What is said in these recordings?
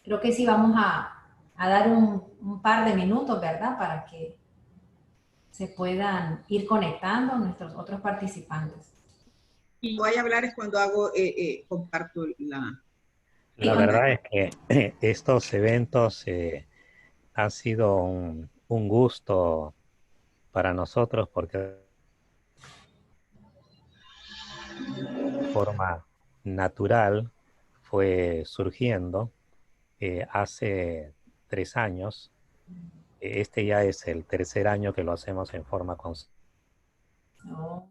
creo que sí vamos a dar un par de minutos, ¿verdad? Para que se puedan ir conectando nuestros otros participantes. Y voy a hablar es cuando comparto Sí, la La con, verdad pantalla. es que estos eventos han sido un gusto para nosotros porque de forma natural fue surgiendo hace 3 años. Este ya es el tercer año que lo hacemos en forma consecutiva. oh,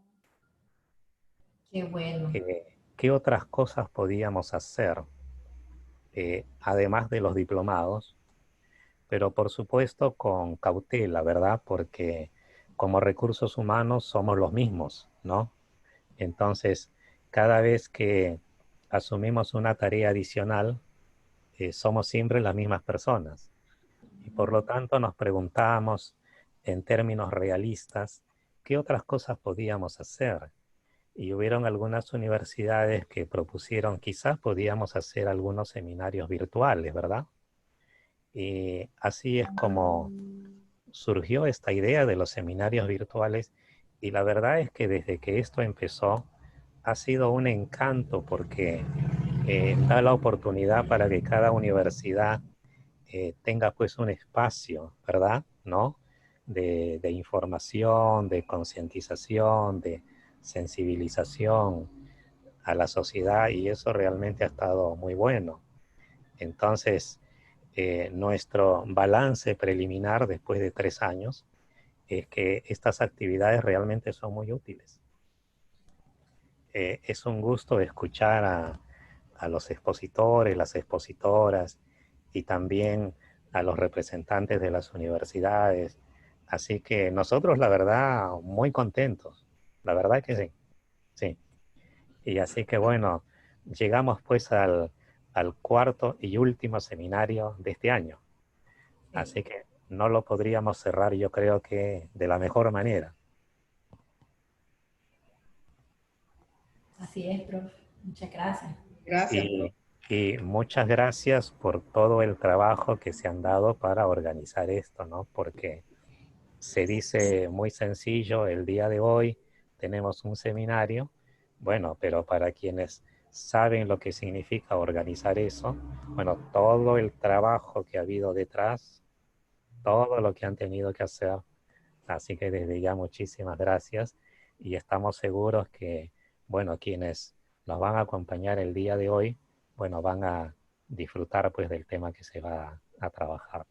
qué bueno. ¿Qué otras cosas podíamos hacer, además de los diplomados? Pero por supuesto con cautela, ¿verdad? Porque como recursos humanos somos los mismos, ¿no? Entonces, cada vez que asumimos una tarea adicional, somos siempre las mismas personas. Y por lo tanto nos preguntamos en términos realistas, ¿qué otras cosas podíamos hacer? Y hubieron algunas universidades que propusieron, quizás podíamos hacer algunos seminarios virtuales, ¿verdad? Y así es como surgió esta idea de los seminarios virtuales y la verdad es que desde que esto empezó ha sido un encanto porque da la oportunidad para que cada universidad tenga pues un espacio, ¿verdad? ¿No? De información, de concientización, de sensibilización a la sociedad y eso realmente ha estado muy bueno. Entonces, nuestro balance preliminar después de 3 años es que estas actividades realmente son muy útiles. Es un gusto escuchar a los expositores, las expositoras y también a los representantes de las universidades. Así que nosotros, la verdad, muy contentos. La verdad que sí, sí. Y así que bueno, llegamos pues al cuarto y último seminario de este año. Sí, Así que no lo podríamos cerrar, yo creo que de la mejor manera. así es, profe. Muchas gracias. Gracias, Y, profe. y muchas gracias por todo el trabajo que se han dado para organizar esto, ¿no? Porque se dice muy sencillo, el día de hoy tenemos un seminario, bueno, pero para quienes saben lo que significa organizar eso, bueno, todo el trabajo que ha habido detrás, todo lo que han tenido que hacer. Así que desde ya muchísimas gracias y estamos seguros que, bueno, quienes nos van a acompañar el día de hoy, bueno, van a disfrutar pues del tema que se va a trabajar.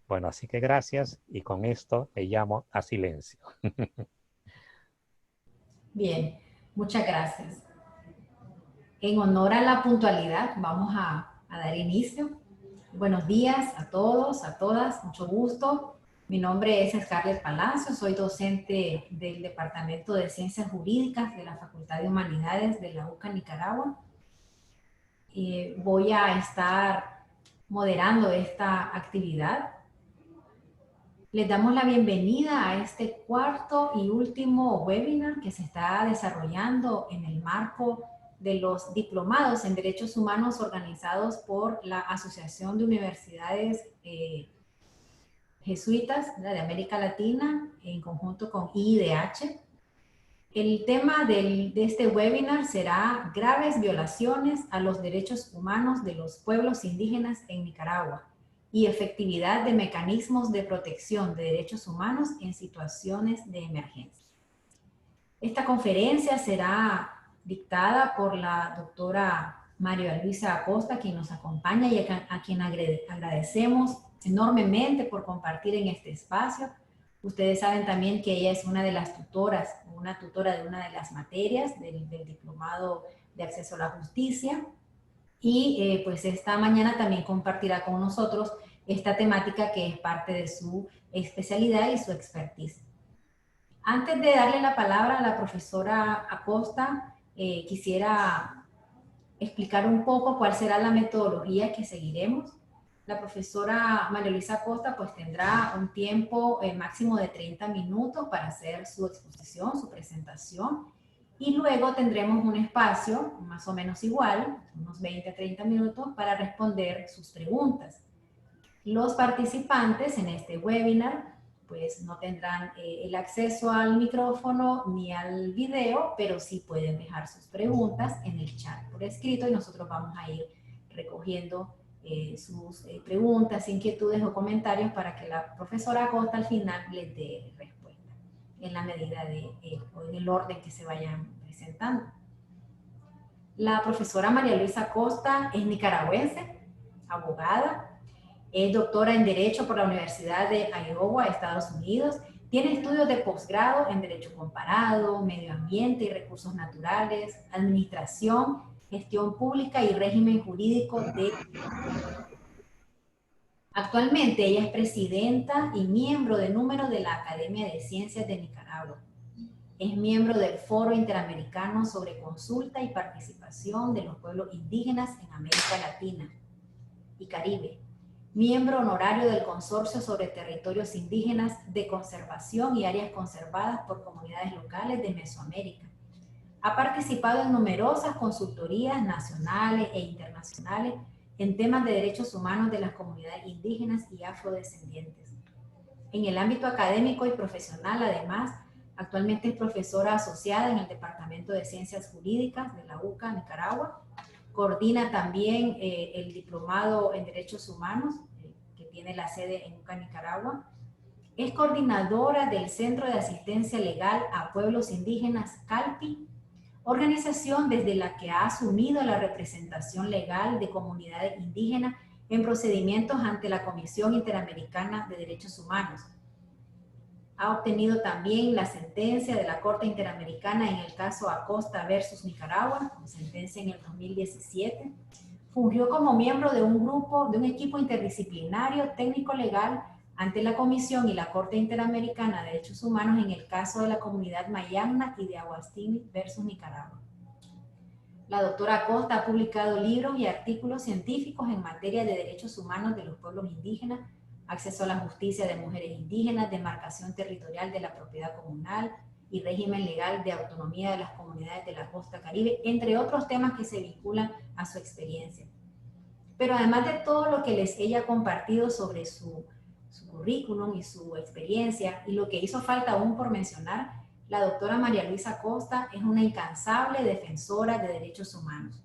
Bueno, así que gracias y con esto me llamo a silencio. Bien, muchas gracias. En honor a la puntualidad, vamos a dar inicio. Buenos días a todos, a todas, mucho gusto. Mi nombre es Scarlett Palacio, soy docente del Departamento de Ciencias Jurídicas de la Facultad de Humanidades de la UCA Nicaragua. Voy a estar moderando esta actividad. Les damos la bienvenida a este cuarto y último webinar que se está desarrollando en el marco de los diplomados en Derechos Humanos organizados por la Asociación de Universidades Jesuitas de América Latina en conjunto con IIDH. El tema de este webinar será graves violaciones a los derechos humanos de los pueblos indígenas en Nicaragua y efectividad de mecanismos de protección de derechos humanos en situaciones de emergencia. Esta conferencia será dictada por la doctora María Luisa Acosta, quien nos acompaña y a quien agradecemos enormemente por compartir en este espacio. Ustedes saben también que ella es una de las tutoras, una tutora de una de las materias del Diplomado de Acceso a la Justicia. Y pues esta mañana también compartirá con nosotros esta temática que es parte de su especialidad y su expertise. Antes de darle la palabra a la profesora Acosta, quisiera explicar un poco cuál será la metodología que seguiremos. La profesora María Luisa Acosta pues tendrá un tiempo máximo de 30 minutos para hacer su exposición, su presentación, Y luego tendremos un espacio más o menos igual, unos 20 a 30 minutos, para responder sus preguntas. Los participantes en este webinar pues no tendrán el acceso al micrófono ni al video, pero sí pueden dejar sus preguntas en el chat por escrito y nosotros vamos a ir recogiendo sus preguntas, inquietudes o comentarios para que la profesora Acosta al final les dé respuesta en la medida o en el orden que se vayan presentando. La profesora María Luisa Acosta es nicaragüense, abogada, es doctora en Derecho por la Universidad de Iowa, Estados Unidos. Tiene estudios de posgrado en Derecho Comparado, Medio Ambiente y Recursos Naturales, Administración, Gestión Pública y Régimen Jurídico de... Actualmente ella es presidenta y miembro de número de la Academia de Ciencias de Nicaragua. Es miembro del Foro Interamericano sobre Consulta y Participación de los Pueblos Indígenas en América Latina y Caribe. Miembro honorario del Consorcio sobre Territorios Indígenas de Conservación y Áreas Conservadas por Comunidades Locales de Mesoamérica. Ha participado en numerosas consultorías nacionales e internacionales en temas de derechos humanos de las comunidades indígenas y afrodescendientes. En el ámbito académico y profesional, además, actualmente es profesora asociada en el Departamento de Ciencias Jurídicas de la UCA, Nicaragua. Coordina también el Diplomado en Derechos Humanos, que tiene la sede en UCA, Nicaragua. Es coordinadora del Centro de Asistencia Legal a Pueblos Indígenas, CALPI, organización desde la que ha asumido la representación legal de comunidades indígenas en procedimientos ante la Comisión Interamericana de Derechos Humanos. Ha obtenido también la sentencia de la Corte Interamericana en el caso Acosta versus Nicaragua, con sentencia en el 2017. Fungió como miembro de un equipo interdisciplinario técnico-legal ante la Comisión y la Corte Interamericana de Derechos Humanos en el caso de la comunidad Mayagna y de Aguastini versus Nicaragua. La doctora Acosta ha publicado libros y artículos científicos en materia de derechos humanos de los pueblos indígenas, acceso a la justicia de mujeres indígenas, demarcación territorial de la propiedad comunal y régimen legal de autonomía de las comunidades de la costa caribe, entre otros temas que se vinculan a su experiencia. Pero además de todo lo que ella ha compartido sobre su currículum y su experiencia, y lo que hizo falta aún por mencionar, la doctora María Luisa Acosta es una incansable defensora de derechos humanos,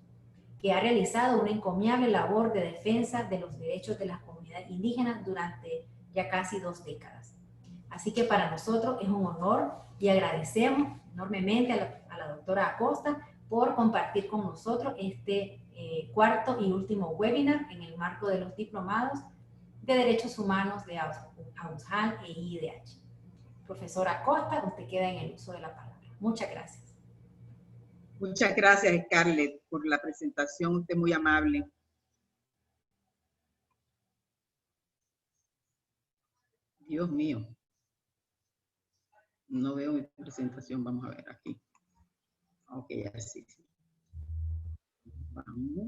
que ha realizado una encomiable labor de defensa de los derechos de las comunidades indígenas durante ya casi 2 décadas. Así que para nosotros es un honor y agradecemos enormemente a la doctora Acosta por compartir con nosotros este cuarto y último webinar en el marco de los diplomados de Derechos Humanos de AUSJAL e IDH. Profesora Acosta, usted queda en el uso de la palabra. Muchas gracias. Muchas gracias, Scarlett, por la presentación. Usted es muy amable. Dios mío. No veo mi presentación. Vamos a ver aquí. Ok, así. Vamos.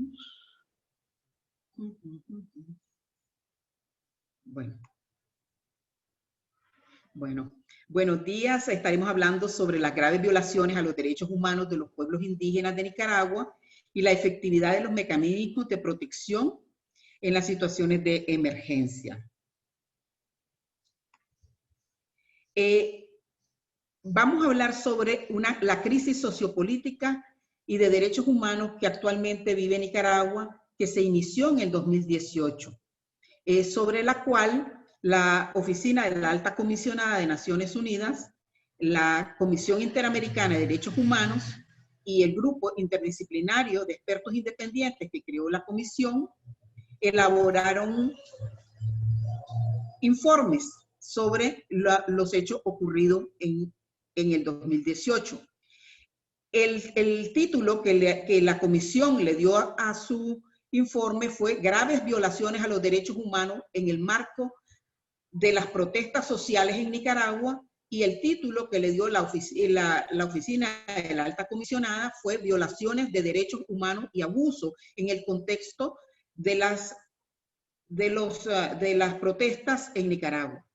Bueno, buenos días. Estaremos hablando sobre las graves violaciones a los derechos humanos de los pueblos indígenas de Nicaragua y la efectividad de los mecanismos de protección en las situaciones de emergencia. Vamos a hablar sobre la crisis sociopolítica y de derechos humanos que actualmente vive Nicaragua, que se inició en el 2018, sobre la cual la Oficina de la Alta Comisionada de Naciones Unidas, la Comisión Interamericana de Derechos Humanos y el grupo interdisciplinario de expertos independientes que creó la comisión elaboraron informes sobre los hechos ocurridos en el 2018. El título que la comisión le dio a su informe fue Graves violaciones a los derechos humanos en el marco de las protestas sociales en Nicaragua, y el título que le dio la oficina de la Alta Comisionada fue Violaciones de Derechos Humanos y Abuso en el contexto de las protestas en Nicaragua.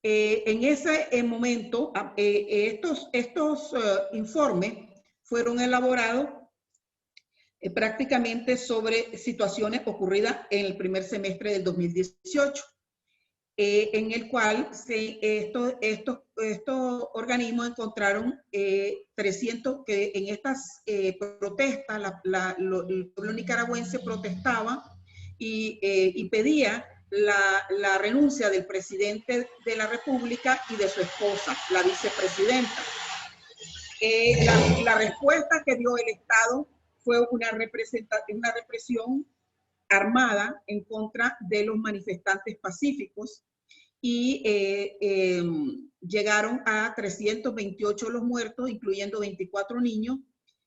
En ese momento, estos informes fueron elaborados prácticamente sobre situaciones ocurridas en el primer semestre del 2018, en el cual estos organismos encontraron 300, que en estas protestas el pueblo nicaragüense protestaba y pedía la renuncia del presidente de la República y de su esposa, la vicepresidenta. La respuesta que dio el Estado fue una represión armada en contra de los manifestantes pacíficos y llegaron a 328 los muertos, incluyendo 24 niños.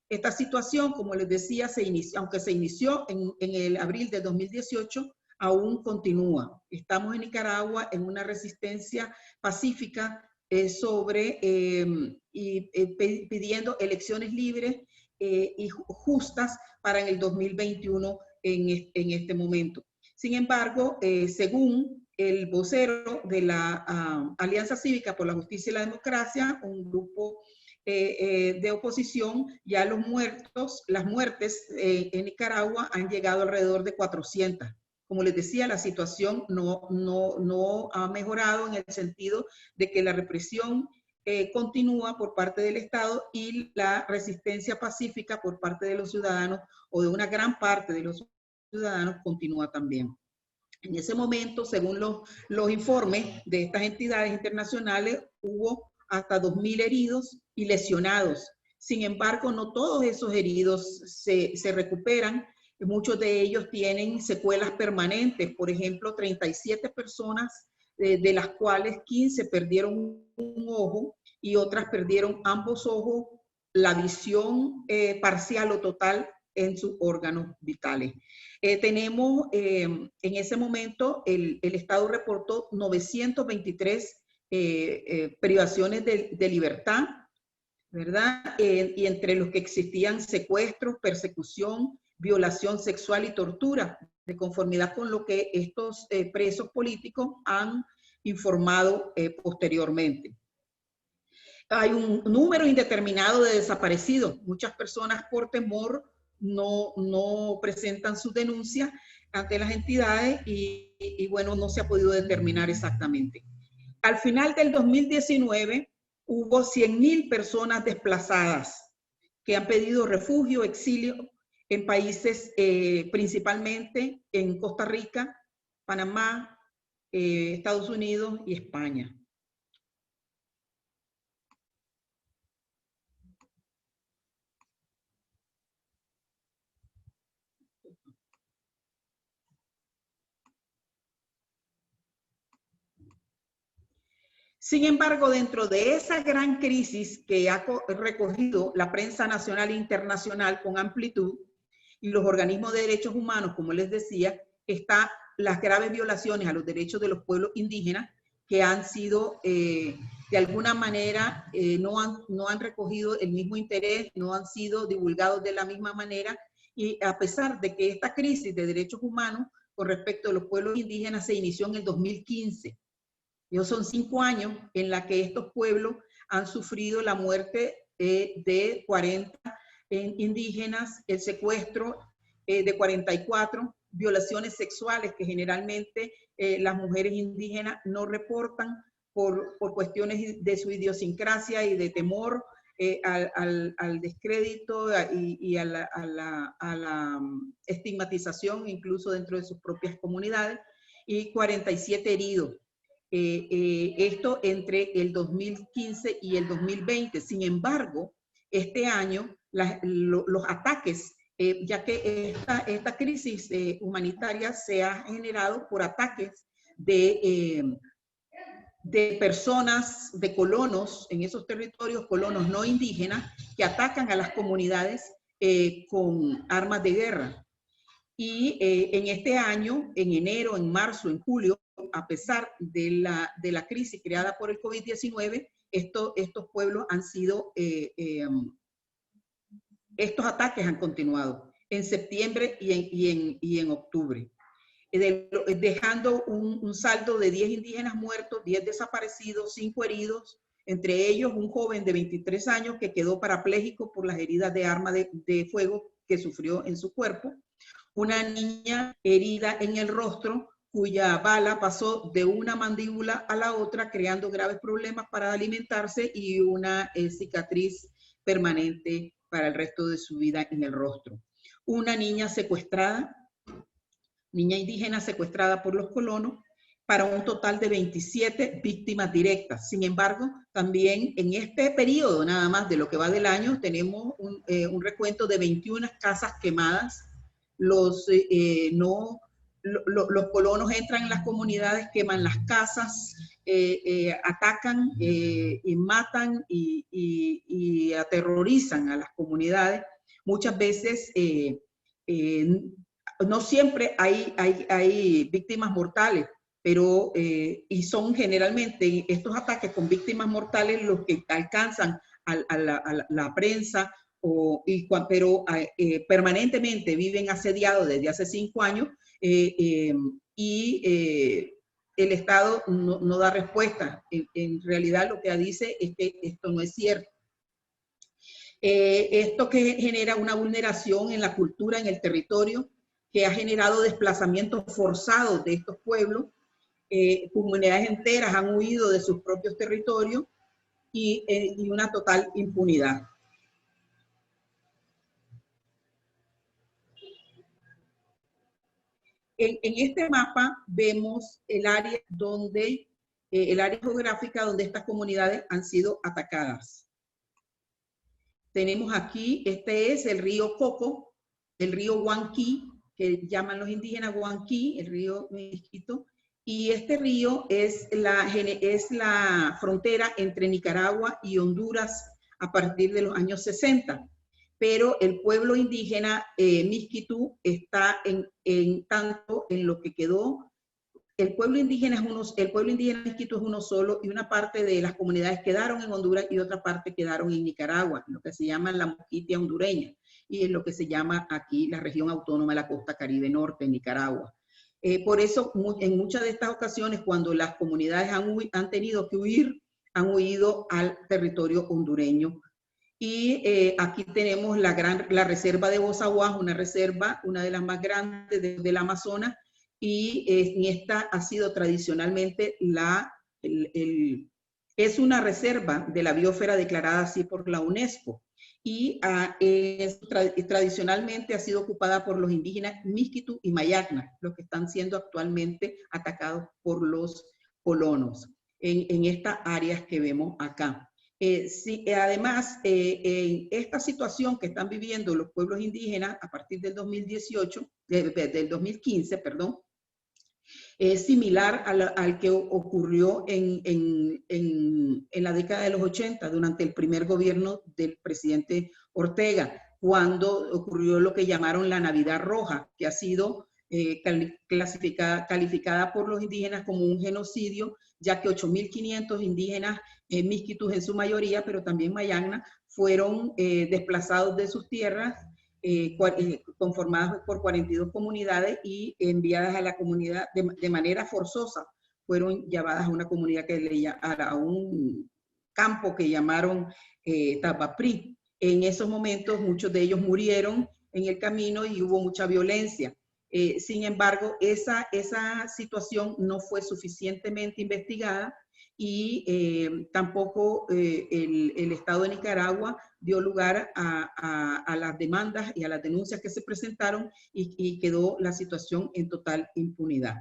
Esta situación, como les decía, aunque se inició en el abril de 2018, aún continúa. Estamos en Nicaragua en una resistencia pacífica pidiendo elecciones libres y justas para el 2021 en este momento. Sin embargo, según el vocero de la Alianza Cívica por la Justicia y la Democracia, un grupo de oposición, ya las muertes en Nicaragua han llegado alrededor de 400. Como les decía, la situación no ha mejorado en el sentido de que la represión continúa por parte del Estado y la resistencia pacífica por parte de los ciudadanos o de una gran parte de los ciudadanos continúa también. En ese momento, según los informes de estas entidades internacionales, hubo hasta 2.000 heridos y lesionados. Sin embargo, no todos esos heridos se recuperan. Muchos de ellos tienen secuelas permanentes. Por ejemplo, 37 personas, de las cuales 15 perdieron un ojo y otras perdieron ambos ojos, la visión parcial o total en sus órganos vitales. Tenemos en ese momento, el Estado reportó 923 privaciones de libertad, ¿verdad? Y entre los que existían secuestros, persecución, violación sexual y tortura, de conformidad con lo que estos presos políticos han informado posteriormente. Hay un número indeterminado de desaparecidos. Muchas personas por temor no presentan su denuncia ante las entidades y bueno, no se ha podido determinar exactamente. Al final del 2019 hubo 100.000 personas desplazadas que han pedido refugio, exilio en países principalmente en Costa Rica, Panamá, Estados Unidos y España. Sin embargo, dentro de esa gran crisis que ha recogido la prensa nacional e internacional con amplitud y los organismos de derechos humanos, como les decía, están las graves violaciones a los derechos de los pueblos indígenas que han sido, de alguna manera, no han recogido el mismo interés, no han sido divulgados de la misma manera, y a pesar de que esta crisis de derechos humanos con respecto a los pueblos indígenas se inició en el 2015. Son 5 años en la que estos pueblos han sufrido la muerte de 40 indígenas, el secuestro de 44, violaciones sexuales que generalmente las mujeres indígenas no reportan por cuestiones de su idiosincrasia y de temor al descrédito y a la estigmatización incluso dentro de sus propias comunidades, y 47 heridos. Esto entre el 2015 y el 2020. Sin embargo, este año los ataques, ya que esta crisis humanitaria se ha generado por ataques de personas, de colonos en esos territorios, colonos no indígenas, que atacan a las comunidades con armas de guerra. Y en este año, en enero, en marzo, en julio, a pesar de la crisis creada por el COVID-19, estos pueblos han sido, estos ataques han continuado en septiembre y en octubre, dejando un saldo de 10 indígenas muertos, 10 desaparecidos, 5 heridos, entre ellos un joven de 23 años que quedó parapléjico por las heridas de arma de fuego que sufrió en su cuerpo, una niña herida en el rostro cuya bala pasó de una mandíbula a la otra, creando graves problemas para alimentarse, y una cicatriz permanente para el resto de su vida en el rostro. Una niña secuestrada, niña indígena secuestrada por los colonos, para un total de 27 víctimas directas. Sin embargo, también en este periodo nada más de lo que va del año, tenemos un recuento de 21 casas quemadas. Los colonos entran en las comunidades, queman las casas, atacan y matan y aterrorizan a las comunidades. Muchas veces, no siempre hay víctimas mortales, pero y son generalmente estos ataques con víctimas mortales los que alcanzan a la prensa, pero permanentemente viven asediados desde hace 5 años, y el Estado no da respuesta. En realidad lo que dice es que esto no es cierto. Esto que genera una vulneración en la cultura, en el territorio, que ha generado desplazamientos forzados de estos pueblos. Comunidades enteras han huido de sus propios territorios y una total impunidad. En este mapa vemos el área geográfica donde estas comunidades han sido atacadas. Tenemos aquí, este es el río Coco, el río Huanqui, que llaman los indígenas Huanqui, el río Miskito, y este río es la frontera entre Nicaragua y Honduras a partir de los años 60. Pero el pueblo indígena Miskito está tanto en lo que quedó. El pueblo indígena Miskito es uno solo, y una parte de las comunidades quedaron en Honduras y otra parte quedaron en Nicaragua, lo que se llama la Mosquitia hondureña, y es lo que se llama aquí la región autónoma de la costa Caribe Norte, en Nicaragua. Por eso, en muchas de estas ocasiones, cuando las comunidades han tenido que huir, han huido al territorio hondureño. Y aquí tenemos la reserva de Bozaguas, una de las más grandes del Amazonas, y esta ha sido tradicionalmente es una reserva de la biosfera declarada así por la UNESCO, y tradicionalmente ha sido ocupada por los indígenas Miskito y Mayagna, los que están siendo actualmente atacados por los colonos en estas áreas que vemos acá. Sí, además, en esta situación que están viviendo los pueblos indígenas a partir del 2015, perdón, es similar al que ocurrió en la década de los 80, durante el primer gobierno del presidente Ortega, cuando ocurrió lo que llamaron la Navidad Roja, que ha sido calificada por los indígenas como un genocidio, ya que 8.500 indígenas, Miskitus en su mayoría, pero también Mayagna, fueron desplazados de sus tierras, conformadas por 42 comunidades y enviadas a la comunidad de manera forzosa. Fueron llevadas a una comunidad a un campo que llamaron Tapaprí. En esos momentos muchos de ellos murieron en el camino y hubo mucha violencia. Sin embargo, esa situación no fue suficientemente investigada, y tampoco el Estado de Nicaragua dio lugar a las demandas y a las denuncias que se presentaron, y quedó la situación en total impunidad.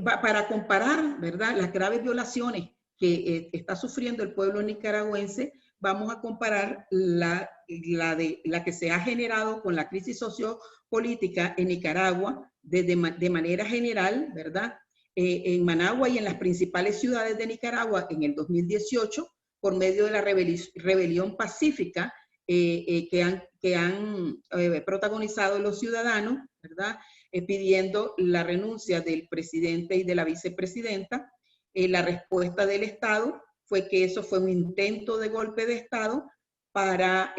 Para comparar, ¿verdad?, las graves violaciones que está sufriendo el pueblo nicaragüense, vamos a comparar la que se ha generado con la crisis sociopolítica en Nicaragua de manera general, ¿verdad? En Managua y en las principales ciudades de Nicaragua en el 2018, por medio de la rebelión pacífica que han protagonizado los ciudadanos, ¿verdad? Pidiendo la renuncia del presidente y de la vicepresidenta. La respuesta del Estado fue que eso fue un intento de golpe de Estado para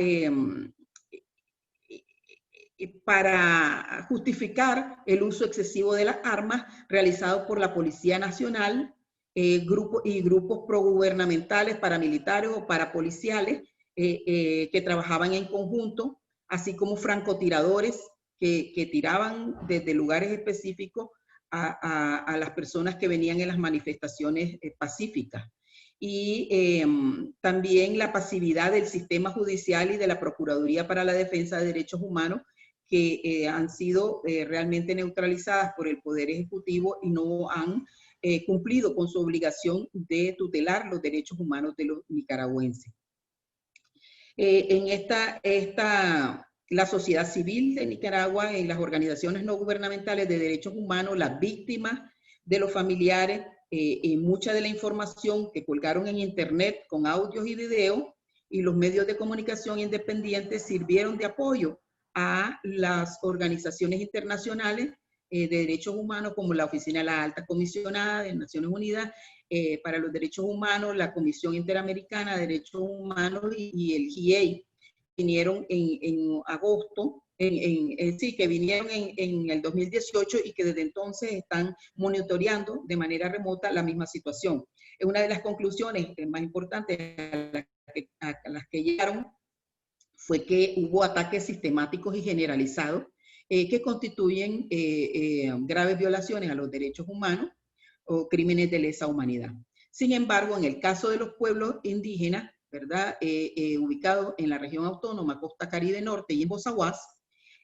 justificar el uso excesivo de las armas realizado por la Policía Nacional grupos progubernamentales, paramilitares o parapoliciales que trabajaban en conjunto, así como francotiradores que tiraban desde lugares específicos a las personas que venían en las manifestaciones pacíficas. Y también la pasividad del sistema judicial y de la Procuraduría para la Defensa de Derechos Humanos, que han sido realmente neutralizadas por el Poder Ejecutivo y no han cumplido con su obligación de tutelar los derechos humanos de los nicaragüenses. La sociedad civil de Nicaragua, en las organizaciones no gubernamentales de derechos humanos, las víctimas de los familiares, mucha de la información que colgaron en internet con audios y videos, y los medios de comunicación independientes sirvieron de apoyo a las organizaciones internacionales de derechos humanos, como la Oficina de la Alta Comisionada de Naciones Unidas para los Derechos Humanos, la Comisión Interamericana de Derechos Humanos y el GIEI. Vinieron en agosto, que vinieron en el 2018 y que desde entonces están monitoreando de manera remota la misma situación. Una de las conclusiones más importantes a las que llegaron fue que hubo ataques sistemáticos y generalizados que constituyen graves violaciones a los derechos humanos o crímenes de lesa humanidad. Sin embargo, en el caso de los pueblos indígenas, ¿verdad? Ubicados en la región autónoma Costa Caribe Norte y en Bozaguas,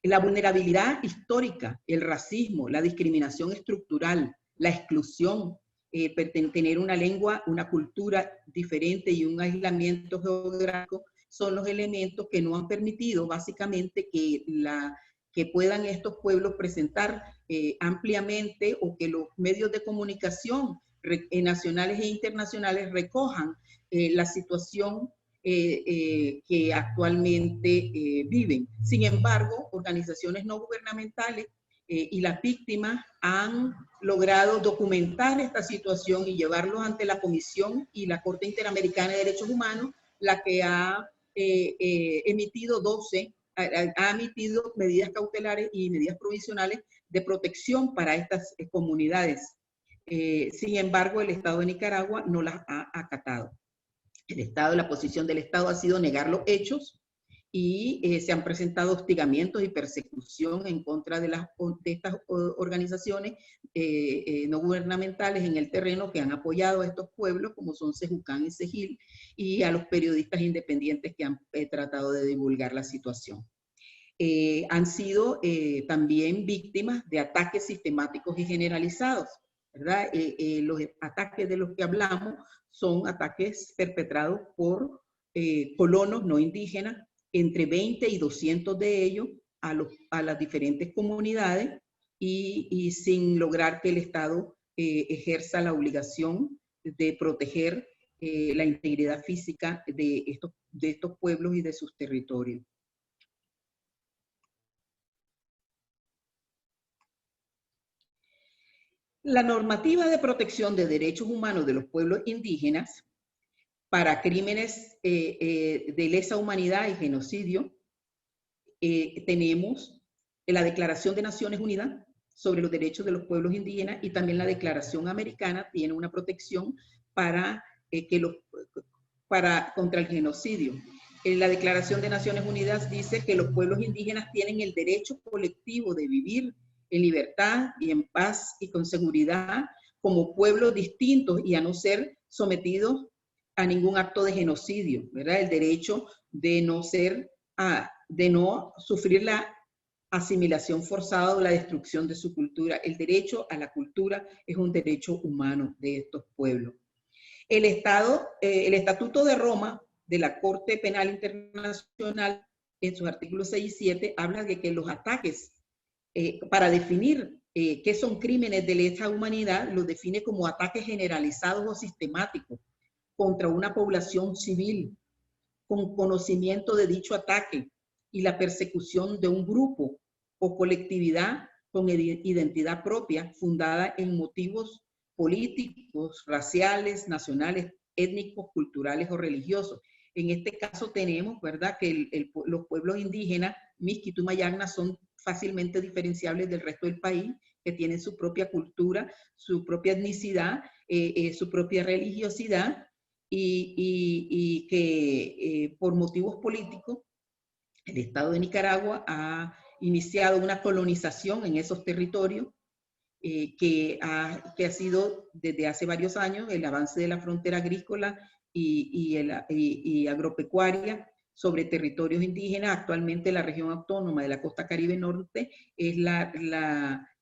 la vulnerabilidad histórica, el racismo, la discriminación estructural, la exclusión, tener una lengua, una cultura diferente y un aislamiento geográfico son los elementos que no han permitido básicamente que puedan estos pueblos presentar ampliamente, o que los medios de comunicación nacionales e internacionales recojan la situación que actualmente viven. Sin embargo, organizaciones no gubernamentales y las víctimas han logrado documentar esta situación y llevarlos ante la Comisión y la Corte Interamericana de Derechos Humanos, la que ha emitido medidas cautelares y medidas provisionales de protección para estas comunidades. Sin embargo, el Estado de Nicaragua no las ha acatado. La posición del Estado ha sido negar los hechos, y se han presentado hostigamientos y persecución en contra de estas organizaciones no gubernamentales en el terreno que han apoyado a estos pueblos, como son Sejucán y Segil, y a los periodistas independientes que han tratado de divulgar la situación. Han sido también víctimas de ataques sistemáticos y generalizados, ¿verdad? Los ataques de los que hablamos son ataques perpetrados por colonos no indígenas, entre 20 y 200 de ellos a las diferentes comunidades, y sin lograr que el Estado ejerza la obligación de proteger la integridad física de estos pueblos y de sus territorios. La normativa de protección de derechos humanos de los pueblos indígenas para crímenes de lesa humanidad y genocidio, tenemos la Declaración de Naciones Unidas sobre los derechos de los pueblos indígenas, y también la Declaración Americana tiene una protección contra el genocidio. La Declaración de Naciones Unidas dice que los pueblos indígenas tienen el derecho colectivo de vivir en libertad y en paz y con seguridad como pueblos distintos, y a no ser sometidos a ningún acto de genocidio, ¿verdad? El derecho de no sufrir la asimilación forzada o la destrucción de su cultura. El derecho a la cultura es un derecho humano de estos pueblos. El Estatuto de Roma de la Corte Penal Internacional, en sus artículos 6 y 7, habla de que los ataques, para definir qué son crímenes de lesa humanidad, los define como ataques generalizados o sistemáticos contra una población civil, con conocimiento de dicho ataque y la persecución de un grupo o colectividad con identidad propia, fundada en motivos políticos, raciales, nacionales, étnicos, culturales o religiosos. En este caso tenemos, ¿verdad?, que los pueblos indígenas, Miskitumayagna, son fácilmente diferenciables del resto del país, que tienen su propia cultura, su propia etnicidad, su propia religiosidad, y que por motivos políticos el Estado de Nicaragua ha iniciado una colonización en esos territorios que ha sido desde hace varios años el avance de la frontera agrícola y agropecuaria sobre territorios indígenas. Actualmente la región autónoma de la Costa Caribe Norte es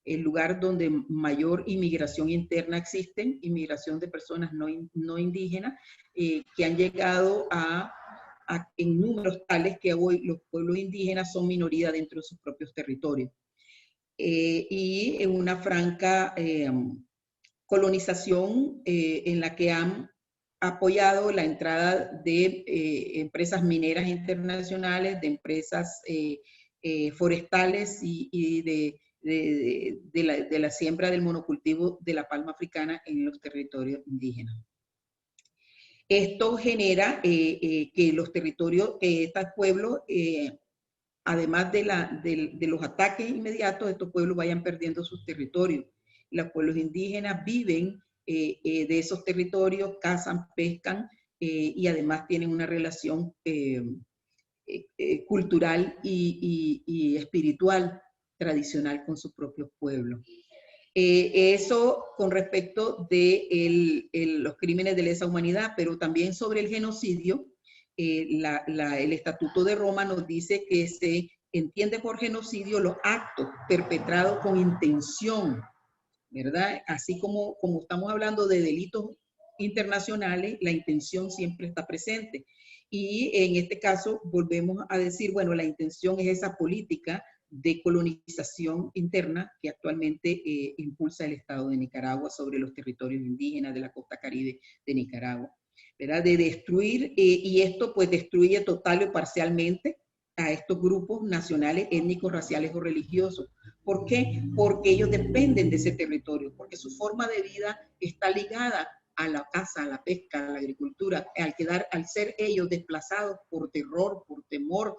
el lugar donde mayor inmigración interna existe, inmigración de personas no indígenas, que han llegado en números tales que hoy los pueblos indígenas son minoría dentro de sus propios territorios. Y en una franca colonización en la que han apoyado la entrada de empresas mineras internacionales, de empresas forestales y de la siembra del monocultivo de la palma africana en los territorios indígenas. Esto genera que los territorios, que estos pueblos, además de los ataques inmediatos, estos pueblos vayan perdiendo sus territorios. Los pueblos indígenas viven de esos territorios, cazan, pescan y además tienen una relación cultural y espiritual tradicional con sus propios pueblos. Eso con respecto de los crímenes de lesa humanidad, pero también sobre el genocidio. El Estatuto de Roma nos dice que se entiende por genocidio los actos perpetrados con intención, ¿verdad? Así como estamos hablando de delitos internacionales, la intención siempre está presente. Y en este caso volvemos a decir, bueno, la intención es esa política de colonización interna que actualmente impulsa el Estado de Nicaragua sobre los territorios indígenas de la costa caribe de Nicaragua, ¿verdad? De destruir, y esto pues destruye total o parcialmente a estos grupos nacionales, étnicos, raciales o religiosos. ¿Por qué? Porque ellos dependen de ese territorio, porque su forma de vida está ligada a la caza, a la pesca, a la agricultura. Al ser ellos desplazados por terror, por temor,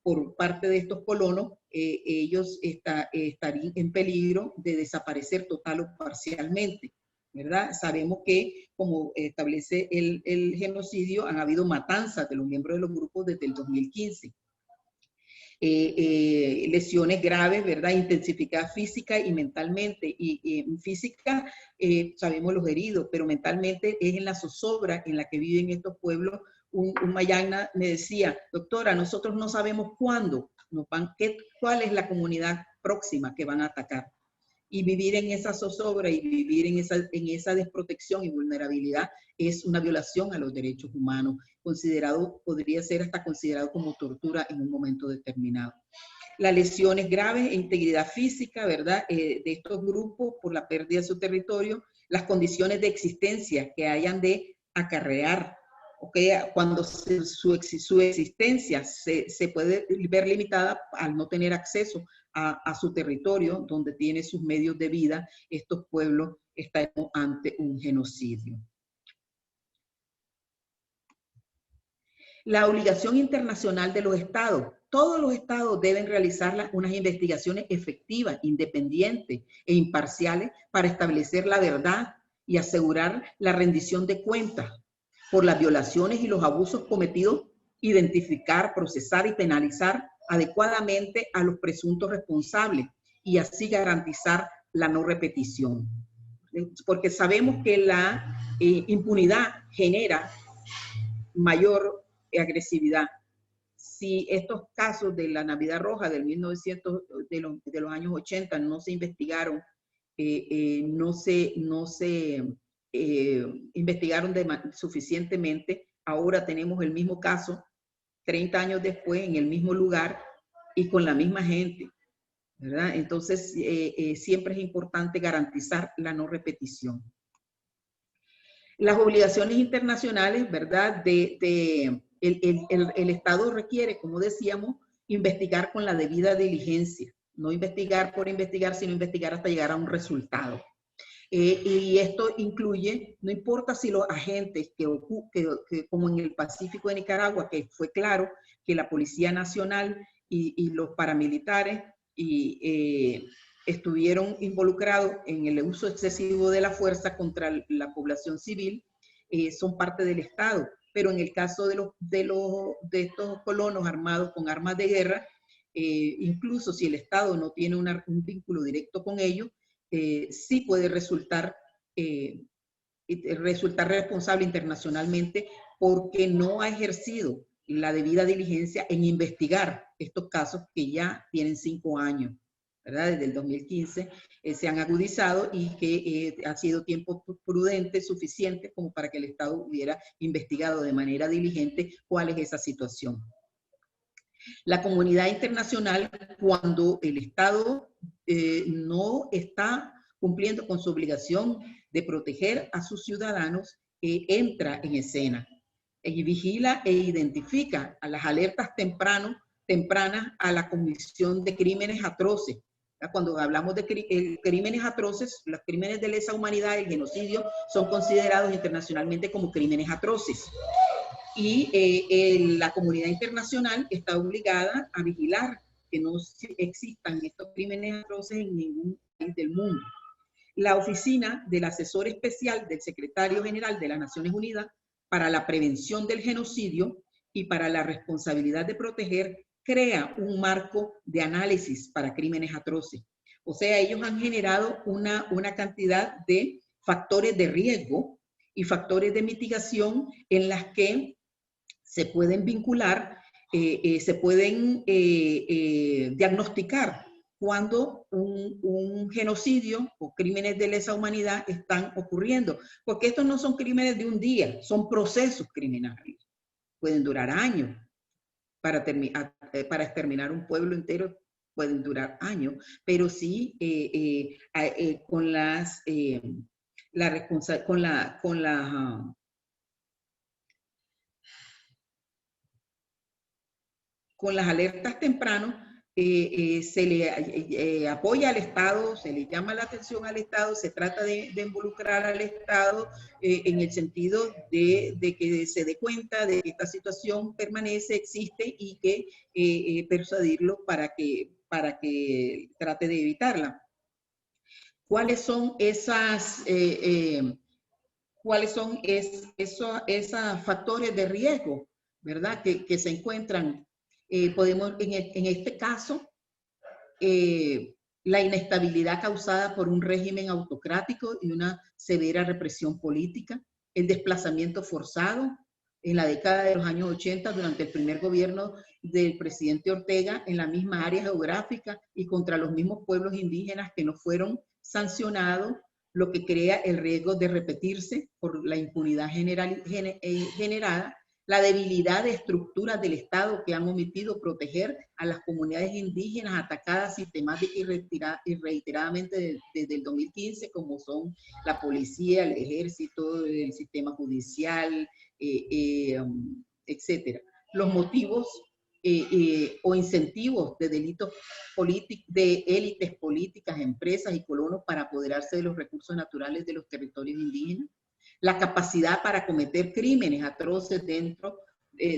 por parte de estos colonos, ellos estarían en peligro de desaparecer total o parcialmente, ¿verdad? Sabemos que, como establece el genocidio, han habido matanzas de los miembros de los grupos desde el 2015. Lesiones graves, ¿verdad? Intensificadas física y mentalmente. Y en física sabemos los heridos, pero mentalmente es en la zozobra en la que viven estos pueblos. Un mayagna me decía, doctora, nosotros no sabemos cuándo cuál es la comunidad próxima que van a atacar. Y vivir en esa zozobra y vivir en esa desprotección y vulnerabilidad es una violación a los derechos humanos, podría ser hasta considerado como tortura en un momento determinado. Las lesiones graves e integridad física, ¿verdad?, de estos grupos por la pérdida de su territorio, las condiciones de existencia que hayan de acarrear, ¿okay? Cuando su existencia se puede ver limitada al no tener acceso a su territorio, donde tiene sus medios de vida, estos pueblos están ante un genocidio. La obligación internacional de los estados. Todos los estados deben realizar unas investigaciones efectivas, independientes e imparciales para establecer la verdad y asegurar la rendición de cuentas por las violaciones y los abusos cometidos, identificar, procesar y penalizar adecuadamente a los presuntos responsables y así garantizar la no repetición. Porque sabemos que la impunidad genera mayor agresividad. Si estos casos de la Navidad Roja de los años 80 no se investigaron, no se investigaron suficientemente, ahora tenemos el mismo caso 30 años después en el mismo lugar y con la misma gente, ¿verdad? Entonces, siempre es importante garantizar la no repetición. Las obligaciones internacionales, ¿verdad? El Estado requiere, como decíamos, investigar con la debida diligencia. No investigar por investigar, sino investigar hasta llegar a un resultado. Y esto incluye, no importa si los agentes que como en el Pacífico de Nicaragua, que fue claro que la Policía Nacional y los paramilitares estuvieron involucrados en el uso excesivo de la fuerza contra la población civil, son parte del Estado. Pero en el caso de estos colonos armados con armas de guerra, incluso si el Estado no tiene un vínculo directo con ellos, sí puede resultar responsable internacionalmente porque no ha ejercido la debida diligencia en investigar estos casos que ya tienen 5 años, ¿verdad? Desde el 2015 se han agudizado y que ha sido tiempo prudente, suficiente como para que el Estado hubiera investigado de manera diligente cuál es esa situación. La comunidad internacional, cuando el Estado no está cumpliendo con su obligación de proteger a sus ciudadanos, entra en escena y vigila e identifica a las alertas tempranas a la comisión de crímenes atroces. Cuando hablamos de crímenes atroces, los crímenes de lesa humanidad, el genocidio, son considerados internacionalmente como crímenes atroces. Y la comunidad internacional está obligada a vigilar que no existan estos crímenes atroces en ningún país del mundo. La oficina del asesor especial del secretario general de las Naciones Unidas para la prevención del genocidio y para la responsabilidad de proteger crea un marco de análisis para crímenes atroces. O sea, ellos han generado una cantidad de factores de riesgo y factores de mitigación en las que se pueden vincular, se pueden diagnosticar cuando un genocidio o crímenes de lesa humanidad están ocurriendo. Porque estos no son crímenes de un día, son procesos criminales. Pueden durar años. Para exterminar un pueblo entero pueden durar años, pero sí con las alertas tempranas, se le apoya al Estado, se le llama la atención al Estado, se trata de involucrar al Estado en el sentido de que se dé cuenta de que esta situación permanece, existe y que persuadirlo para que trate de evitarla. ¿Cuáles son esos factores de riesgo, verdad, que se encuentran? Podemos, en este caso, la inestabilidad causada por un régimen autocrático y una severa represión política, el desplazamiento forzado en la década de los años 80 durante el primer gobierno del presidente Ortega en la misma área geográfica y contra los mismos pueblos indígenas que no fueron sancionados, lo que crea el riesgo de repetirse por la impunidad generada, la debilidad de estructuras del Estado que han omitido proteger a las comunidades indígenas atacadas sistemática y reiteradamente desde el 2015, como son la policía, el ejército, el sistema judicial, etc. Los motivos o incentivos de delitos de élites políticas, empresas y colonos para apoderarse de los recursos naturales de los territorios indígenas, la capacidad para cometer crímenes atroces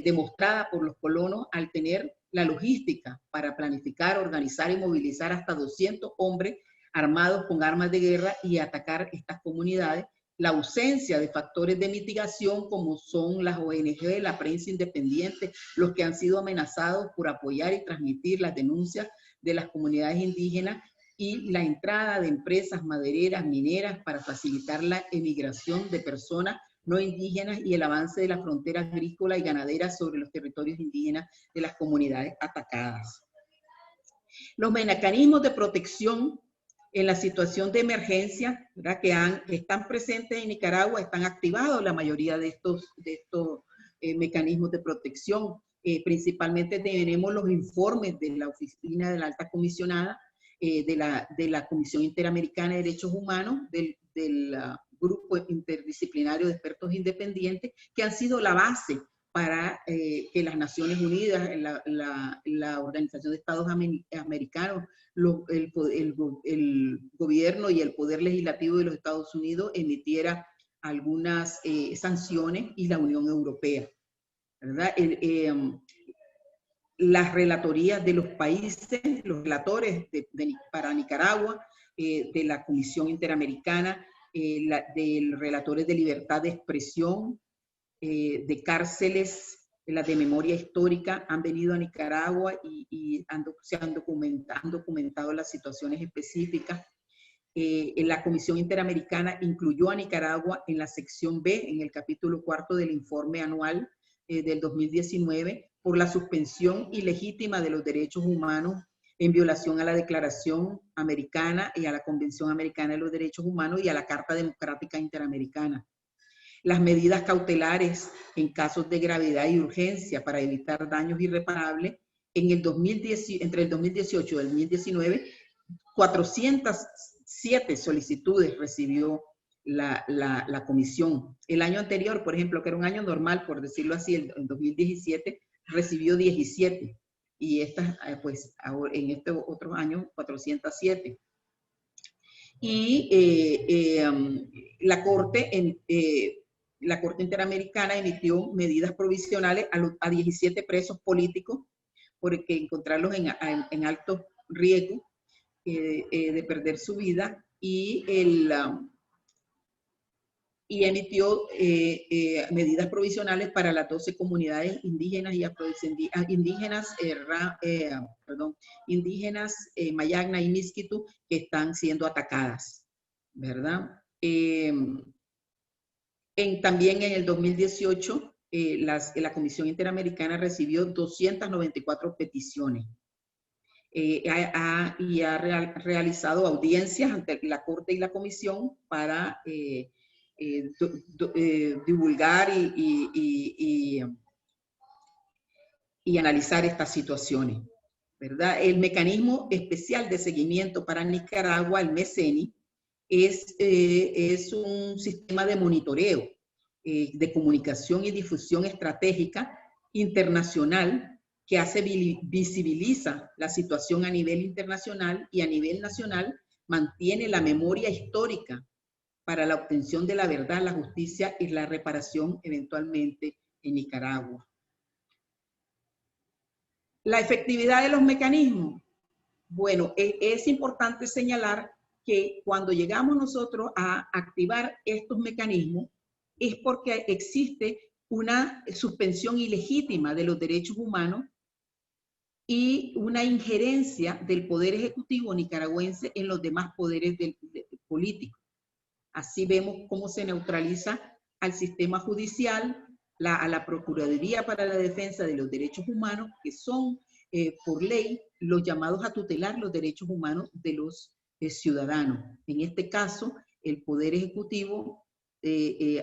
demostrada por los colonos al tener la logística para planificar, organizar y movilizar hasta 200 hombres armados con armas de guerra y atacar estas comunidades, la ausencia de factores de mitigación como son las ONG, la prensa independiente, los que han sido amenazados por apoyar y transmitir las denuncias de las comunidades indígenas, y la entrada de empresas madereras, mineras para facilitar la emigración de personas no indígenas y el avance de la frontera agrícola y ganadera sobre los territorios indígenas de las comunidades atacadas. Los mecanismos de protección en la situación de emergencia, ¿verdad?, que están presentes en Nicaragua, están activados la mayoría de estos mecanismos de protección. Principalmente tenemos los informes de la Oficina de la Alta Comisionada, de la Comisión Interamericana de Derechos Humanos, del Grupo Interdisciplinario de Expertos Independientes, que han sido la base para que las Naciones Unidas, la Organización de Estados Americanos, el gobierno y el poder legislativo de los Estados Unidos emitiera algunas sanciones, y la Unión Europea, ¿verdad? las relatorías de los países, los relatores para Nicaragua, de la Comisión Interamericana, de relatores de libertad de expresión, de cárceles, las de memoria histórica, han venido a Nicaragua y se han documentado las situaciones específicas. La Comisión Interamericana incluyó a Nicaragua en la sección B, en el capítulo 4 del informe anual del 2019, por la suspensión ilegítima de los derechos humanos en violación a la Declaración Americana y a la Convención Americana de los Derechos Humanos y a la Carta Democrática Interamericana. Las medidas cautelares en casos de gravedad y urgencia para evitar daños irreparables, entre el 2018 y el 2019, 407 solicitudes recibió la comisión. El año anterior, por ejemplo, que era un año normal, por decirlo así, en 2017, recibió 17. Y estas, pues, en este otro año, 407. Y la Corte Interamericana emitió medidas provisionales a 17 presos políticos porque encontrarlos en alto riesgo de perder su vida, y emitió medidas provisionales para las 12 comunidades indígenas y indígenas Mayagna y Miskitu, que están siendo atacadas, ¿verdad? También en el 2018, la Comisión Interamericana recibió 294 peticiones. Y ha realizado audiencias ante la Corte y la Comisión para divulgar y analizar estas situaciones, ¿verdad? El mecanismo especial de seguimiento para Nicaragua, el MECENI, es un sistema de monitoreo, de comunicación y difusión estratégica internacional que visibiliza la situación a nivel internacional y a nivel nacional, mantiene la memoria histórica para la obtención de la verdad, la justicia y la reparación eventualmente en Nicaragua. La efectividad de los mecanismos. Bueno, es importante señalar que cuando llegamos nosotros a activar estos mecanismos es porque existe una suspensión ilegítima de los derechos humanos y una injerencia del Poder Ejecutivo nicaragüense en los demás poderes políticos. Así vemos cómo se neutraliza al sistema judicial, a la Procuraduría para la Defensa de los Derechos Humanos, que son por ley los llamados a tutelar los derechos humanos de los ciudadanos. En este caso, el Poder Ejecutivo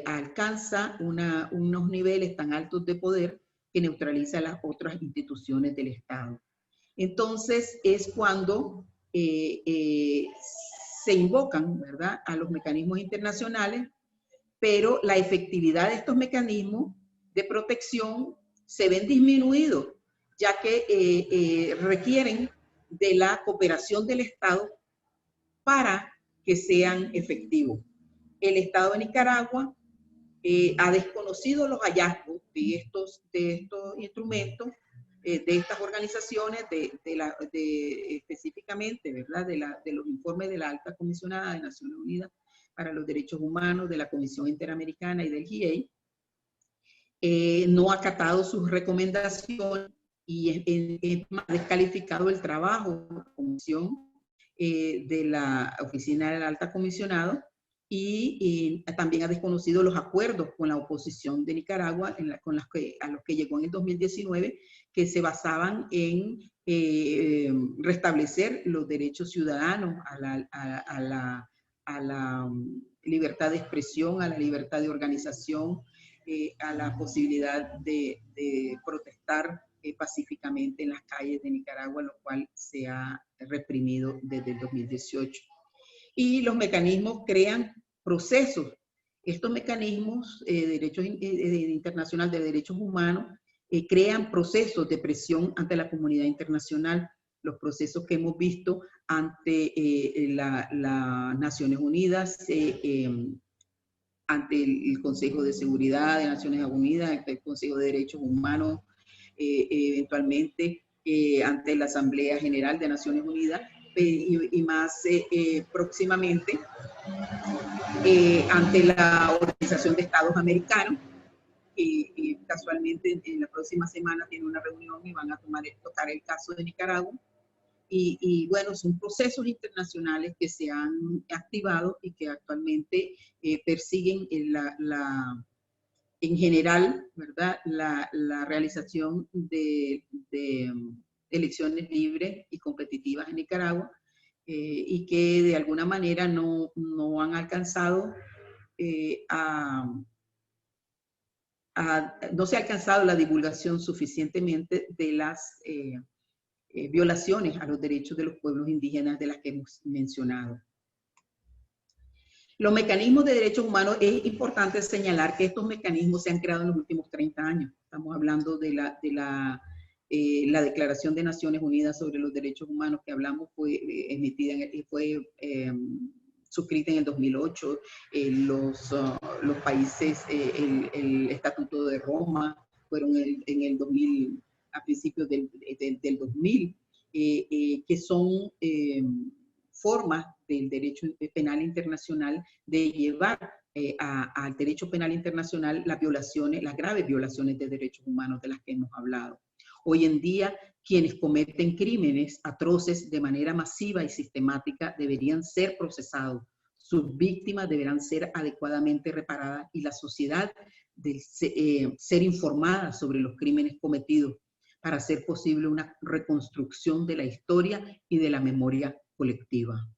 alcanza unos niveles tan altos de poder que neutraliza las otras instituciones del Estado. Entonces, es cuando se invocan, ¿verdad?, a los mecanismos internacionales, pero la efectividad de estos mecanismos de protección se ven disminuidos, ya que requieren de la cooperación del Estado para que sean efectivos. El Estado de Nicaragua ha desconocido los hallazgos de estos instrumentos, de estas organizaciones, específicamente, ¿verdad?, de los informes de la Alta Comisionada de Naciones Unidas para los Derechos Humanos, de la Comisión Interamericana y del GIEI. No ha acatado sus recomendaciones y es más descalificado el trabajo de la Comisión de la Oficina del Alta Comisionado, y también ha desconocido los acuerdos con la oposición de Nicaragua a los que llegó en el 2019, que se basaban en restablecer los derechos ciudadanos a la libertad de expresión, a la libertad de organización, a la posibilidad de protestar pacíficamente en las calles de Nicaragua, lo cual se ha reprimido desde el 2018. Y los mecanismos crean procesos. Estos mecanismos internacional de derechos humanos crean procesos de presión ante la comunidad internacional. Los procesos que hemos visto ante las Naciones Unidas, ante el Consejo de Seguridad de Naciones Unidas, ante el Consejo de Derechos Humanos, eventualmente ante la Asamblea General de Naciones Unidas y más próximamente ante la Organización de Estados Americanos, que casualmente en la próxima semana tiene una reunión y van a tocar el caso de Nicaragua. Y bueno, son procesos internacionales que se han activado y que actualmente persiguen en general, ¿verdad?, la realización de elecciones libres y competitivas en Nicaragua, y que de alguna manera no han alcanzado no se ha alcanzado la divulgación suficientemente de las violaciones a los derechos de los pueblos indígenas de las que hemos mencionado. Los mecanismos de derechos humanos, es importante señalar que estos mecanismos se han creado en los últimos 30 años. Estamos hablando de la Declaración de Naciones Unidas sobre los Derechos Humanos que hablamos, fue emitida fue suscrita en el 2008. Los países, el Estatuto de Roma, fueron en el 2000, a principios del 2000, que son formas del derecho penal internacional de llevar al derecho penal internacional las violaciones, las graves violaciones de derechos humanos de las que hemos hablado. Hoy en día, quienes cometen crímenes atroces de manera masiva y sistemática deberían ser procesados. Sus víctimas deberán ser adecuadamente reparadas y la sociedad ser informada sobre los crímenes cometidos para hacer posible una reconstrucción de la historia y de la memoria colectiva.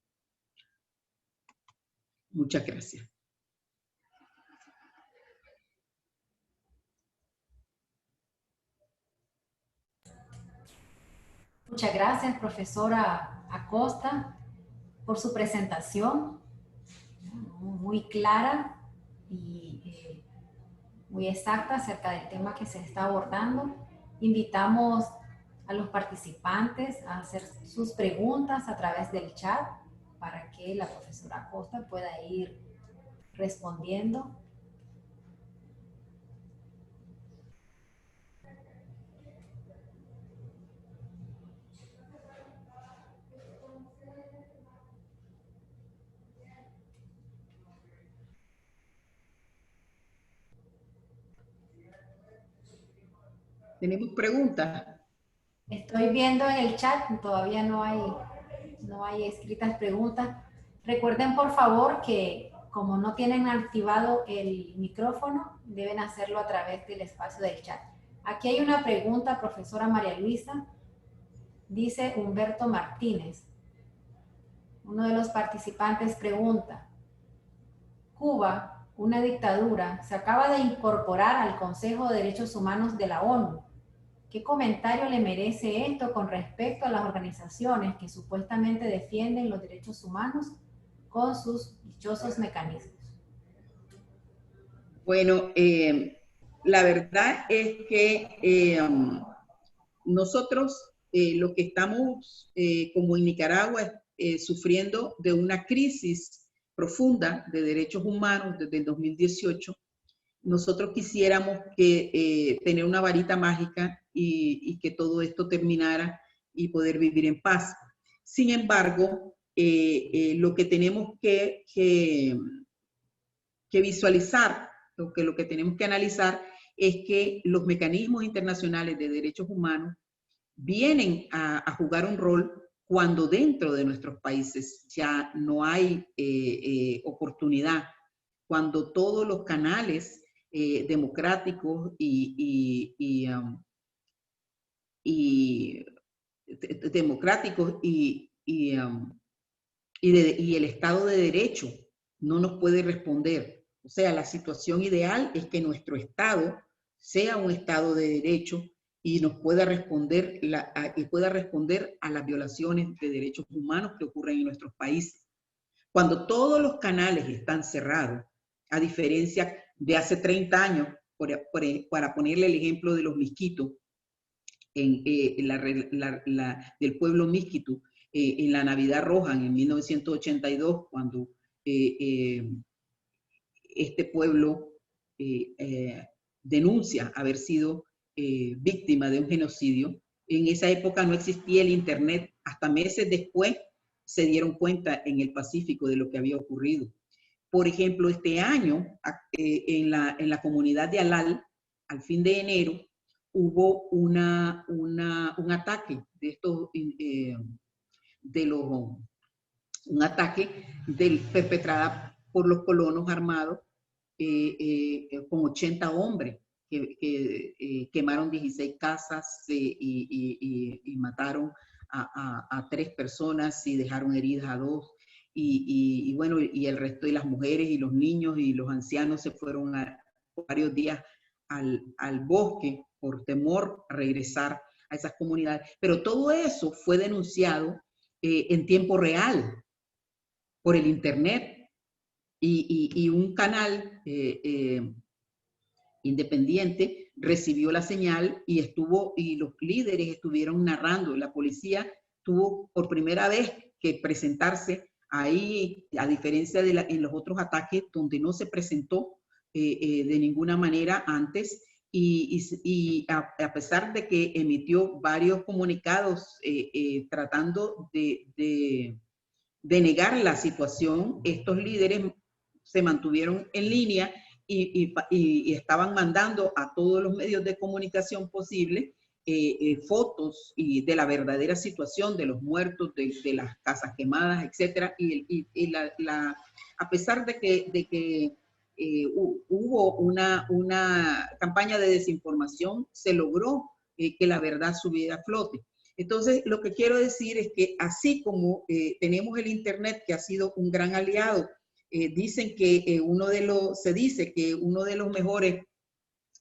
Muchas gracias. Muchas gracias, profesora Acosta, por su presentación muy clara y muy exacta acerca del tema que se está abordando. Invitamos a los participantes a hacer sus preguntas a través del chat para que la profesora Acosta pueda ir respondiendo. ¿Tenemos preguntas? Estoy viendo en el chat, todavía no hay escritas preguntas. Recuerden por favor que como no tienen activado el micrófono, deben hacerlo a través del espacio del chat. Aquí hay una pregunta, profesora María Luisa. Dice Humberto Martínez. Uno de los participantes pregunta: Cuba, una dictadura, se acaba de incorporar al Consejo de Derechos Humanos de la ONU. ¿Qué comentario le merece esto con respecto a las organizaciones que supuestamente defienden los derechos humanos con sus dichosos mecanismos? Bueno, la verdad es que nosotros lo que estamos como en Nicaragua sufriendo de una crisis profunda de derechos humanos desde el 2018. Nosotros quisiéramos que tener una varita mágica y que todo esto terminara y poder vivir en paz. Sin embargo, lo que tenemos que visualizar, lo que tenemos que analizar es que los mecanismos internacionales de derechos humanos vienen a jugar un rol cuando dentro de nuestros países ya no hay oportunidad, cuando todos los canales democráticos democráticos y el Estado de Derecho no nos puede responder. O sea, la situación ideal es que nuestro Estado sea un Estado de Derecho y nos pueda responder, a las violaciones de derechos humanos que ocurren en nuestros países. Cuando todos los canales están cerrados, a diferencia de hace 30 años, para ponerle el ejemplo de los Miskitu, del pueblo Miskitu, en la Navidad Roja en 1982, cuando este pueblo denuncia haber sido víctima de un genocidio, En esa época no existía el Internet. Hasta meses después se dieron cuenta en el Pacífico de lo que había ocurrido. Por ejemplo, este año, en la comunidad de Alal, al fin de enero, hubo un ataque de estos, un ataque perpetrada por los colonos armados con 80 hombres que quemaron 16 casas y mataron a 3 personas y dejaron heridas a 2. Y bueno, y el resto de las mujeres y los niños y los ancianos se fueron varios días al bosque por temor a regresar a esas comunidades. Pero todo eso fue denunciado en tiempo real por el Internet y un canal independiente recibió la señal y los líderes estuvieron narrando. La policía tuvo por primera vez que presentarse ahí, a diferencia de en los otros ataques donde no se presentó de ninguna manera antes, y a pesar de que emitió varios comunicados tratando de negar la situación, estos líderes se mantuvieron en línea y estaban mandando a todos los medios de comunicación posibles fotos de la verdadera situación de los muertos, de las casas quemadas, etc. A pesar de que hubo una campaña de desinformación, se logró que la verdad subiera a flote. Entonces, lo que quiero decir es que así como tenemos el Internet, que ha sido un gran aliado, dicen que se dice que uno de los mejores,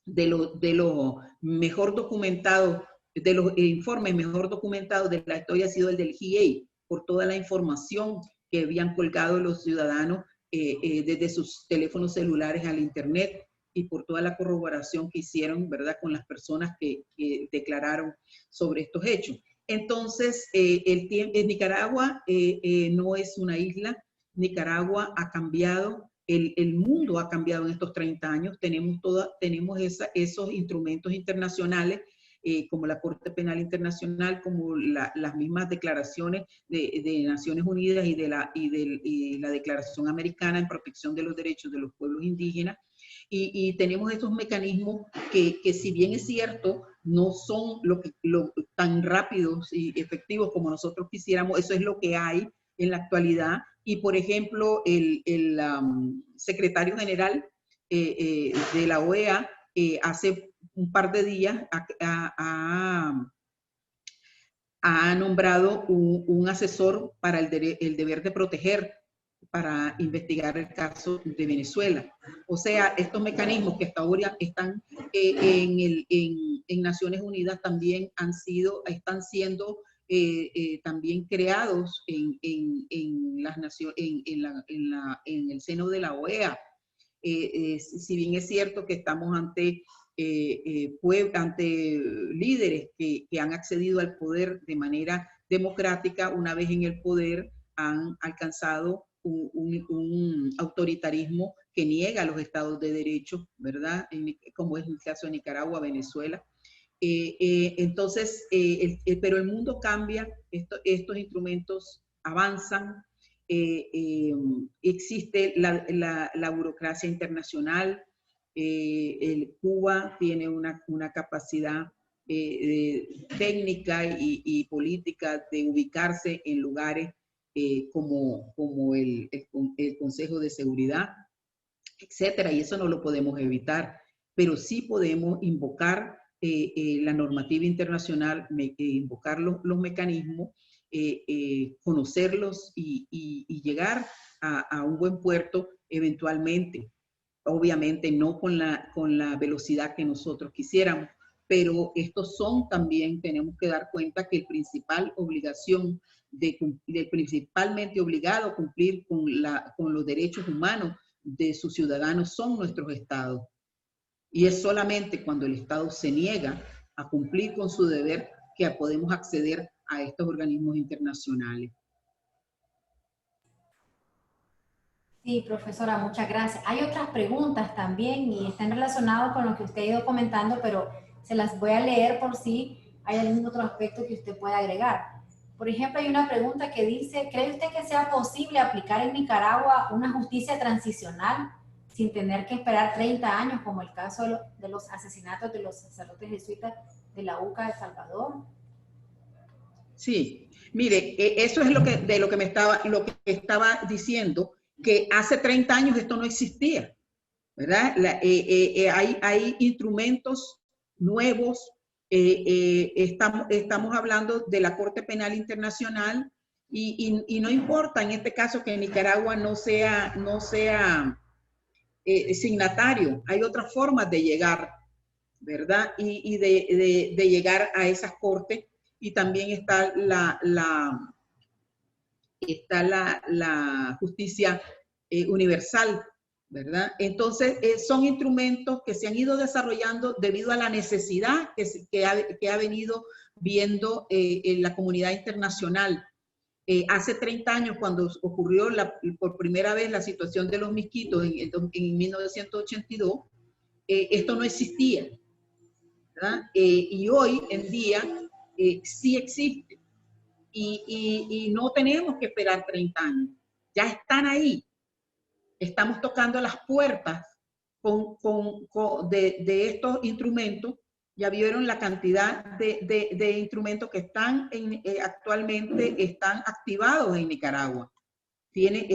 de los mejor documentados, de los informes mejor documentados de la historia ha sido el del GIEI, por toda la información que habían colgado los ciudadanos desde sus teléfonos celulares al Internet y por toda la corroboración que hicieron, ¿verdad?, con las personas que declararon sobre estos hechos. Entonces, Nicaragua no es una isla. Nicaragua ha cambiado, el mundo ha cambiado en estos 30 años. Tenemos esos instrumentos internacionales como la Corte Penal Internacional, como las mismas declaraciones de Naciones Unidas y la Declaración Americana en Protección de los Derechos de los Pueblos Indígenas. Y tenemos estos mecanismos que si bien es cierto, no son tan rápidos y efectivos como nosotros quisiéramos, eso es lo que hay en la actualidad. Y, por ejemplo, el secretario general de la OEA hace un par de días ha nombrado un asesor para el deber de proteger, para investigar el caso de Venezuela. O sea, estos mecanismos que hasta ahora están en Naciones Unidas también están siendo también creados en el seno de la OEA. Si bien es cierto que estamos ante líderes que han accedido al poder de manera democrática, una vez en el poder han alcanzado un autoritarismo que niega los estados de derecho, ¿verdad? Como es el caso de Nicaragua, Venezuela. Entonces, pero el mundo cambia, estos instrumentos avanzan, existe la burocracia internacional, Cuba tiene una capacidad técnica y política de ubicarse en lugares como el Consejo de Seguridad, etcétera, y eso no lo podemos evitar, pero sí podemos invocar la normativa internacional, invocar los mecanismos, conocerlos y llegar a un buen puerto eventualmente. Obviamente no con la velocidad que nosotros quisiéramos, pero estos son también, tenemos que dar cuenta que el principalmente obligado a cumplir con los derechos humanos de sus ciudadanos son nuestros estados. Y es solamente cuando el Estado se niega a cumplir con su deber que podemos acceder a estos organismos internacionales. Sí, profesora, muchas gracias. Hay otras preguntas también y están relacionadas con lo que usted ha ido comentando, pero se las voy a leer por si hay algún otro aspecto que usted pueda agregar. Por ejemplo, hay una pregunta que dice, ¿cree usted que sea posible aplicar en Nicaragua una justicia transicional sin tener que esperar 30 años, como el caso de los asesinatos de los sacerdotes jesuitas de la UCA de Salvador? Sí, mire, eso es lo que me estaba diciendo, que hace 30 años esto no existía, ¿verdad? Hay instrumentos nuevos, estamos hablando de la Corte Penal Internacional y no importa en este caso que Nicaragua no sea signatario, hay otras formas de llegar, ¿verdad? Y de llegar a esas cortes, y también está la justicia universal, ¿verdad? Entonces, son instrumentos que se han ido desarrollando debido a la necesidad que ha venido viendo en la comunidad internacional. Hace 30 años, cuando ocurrió por primera vez la situación de los Misquitos en 1982, esto no existía, ¿verdad? Y hoy en día sí existe. Y no tenemos que esperar 30 años. Ya están ahí. Estamos tocando las puertas de estos instrumentos. Ya vieron la cantidad de instrumentos que actualmente están activados en Nicaragua. Tienen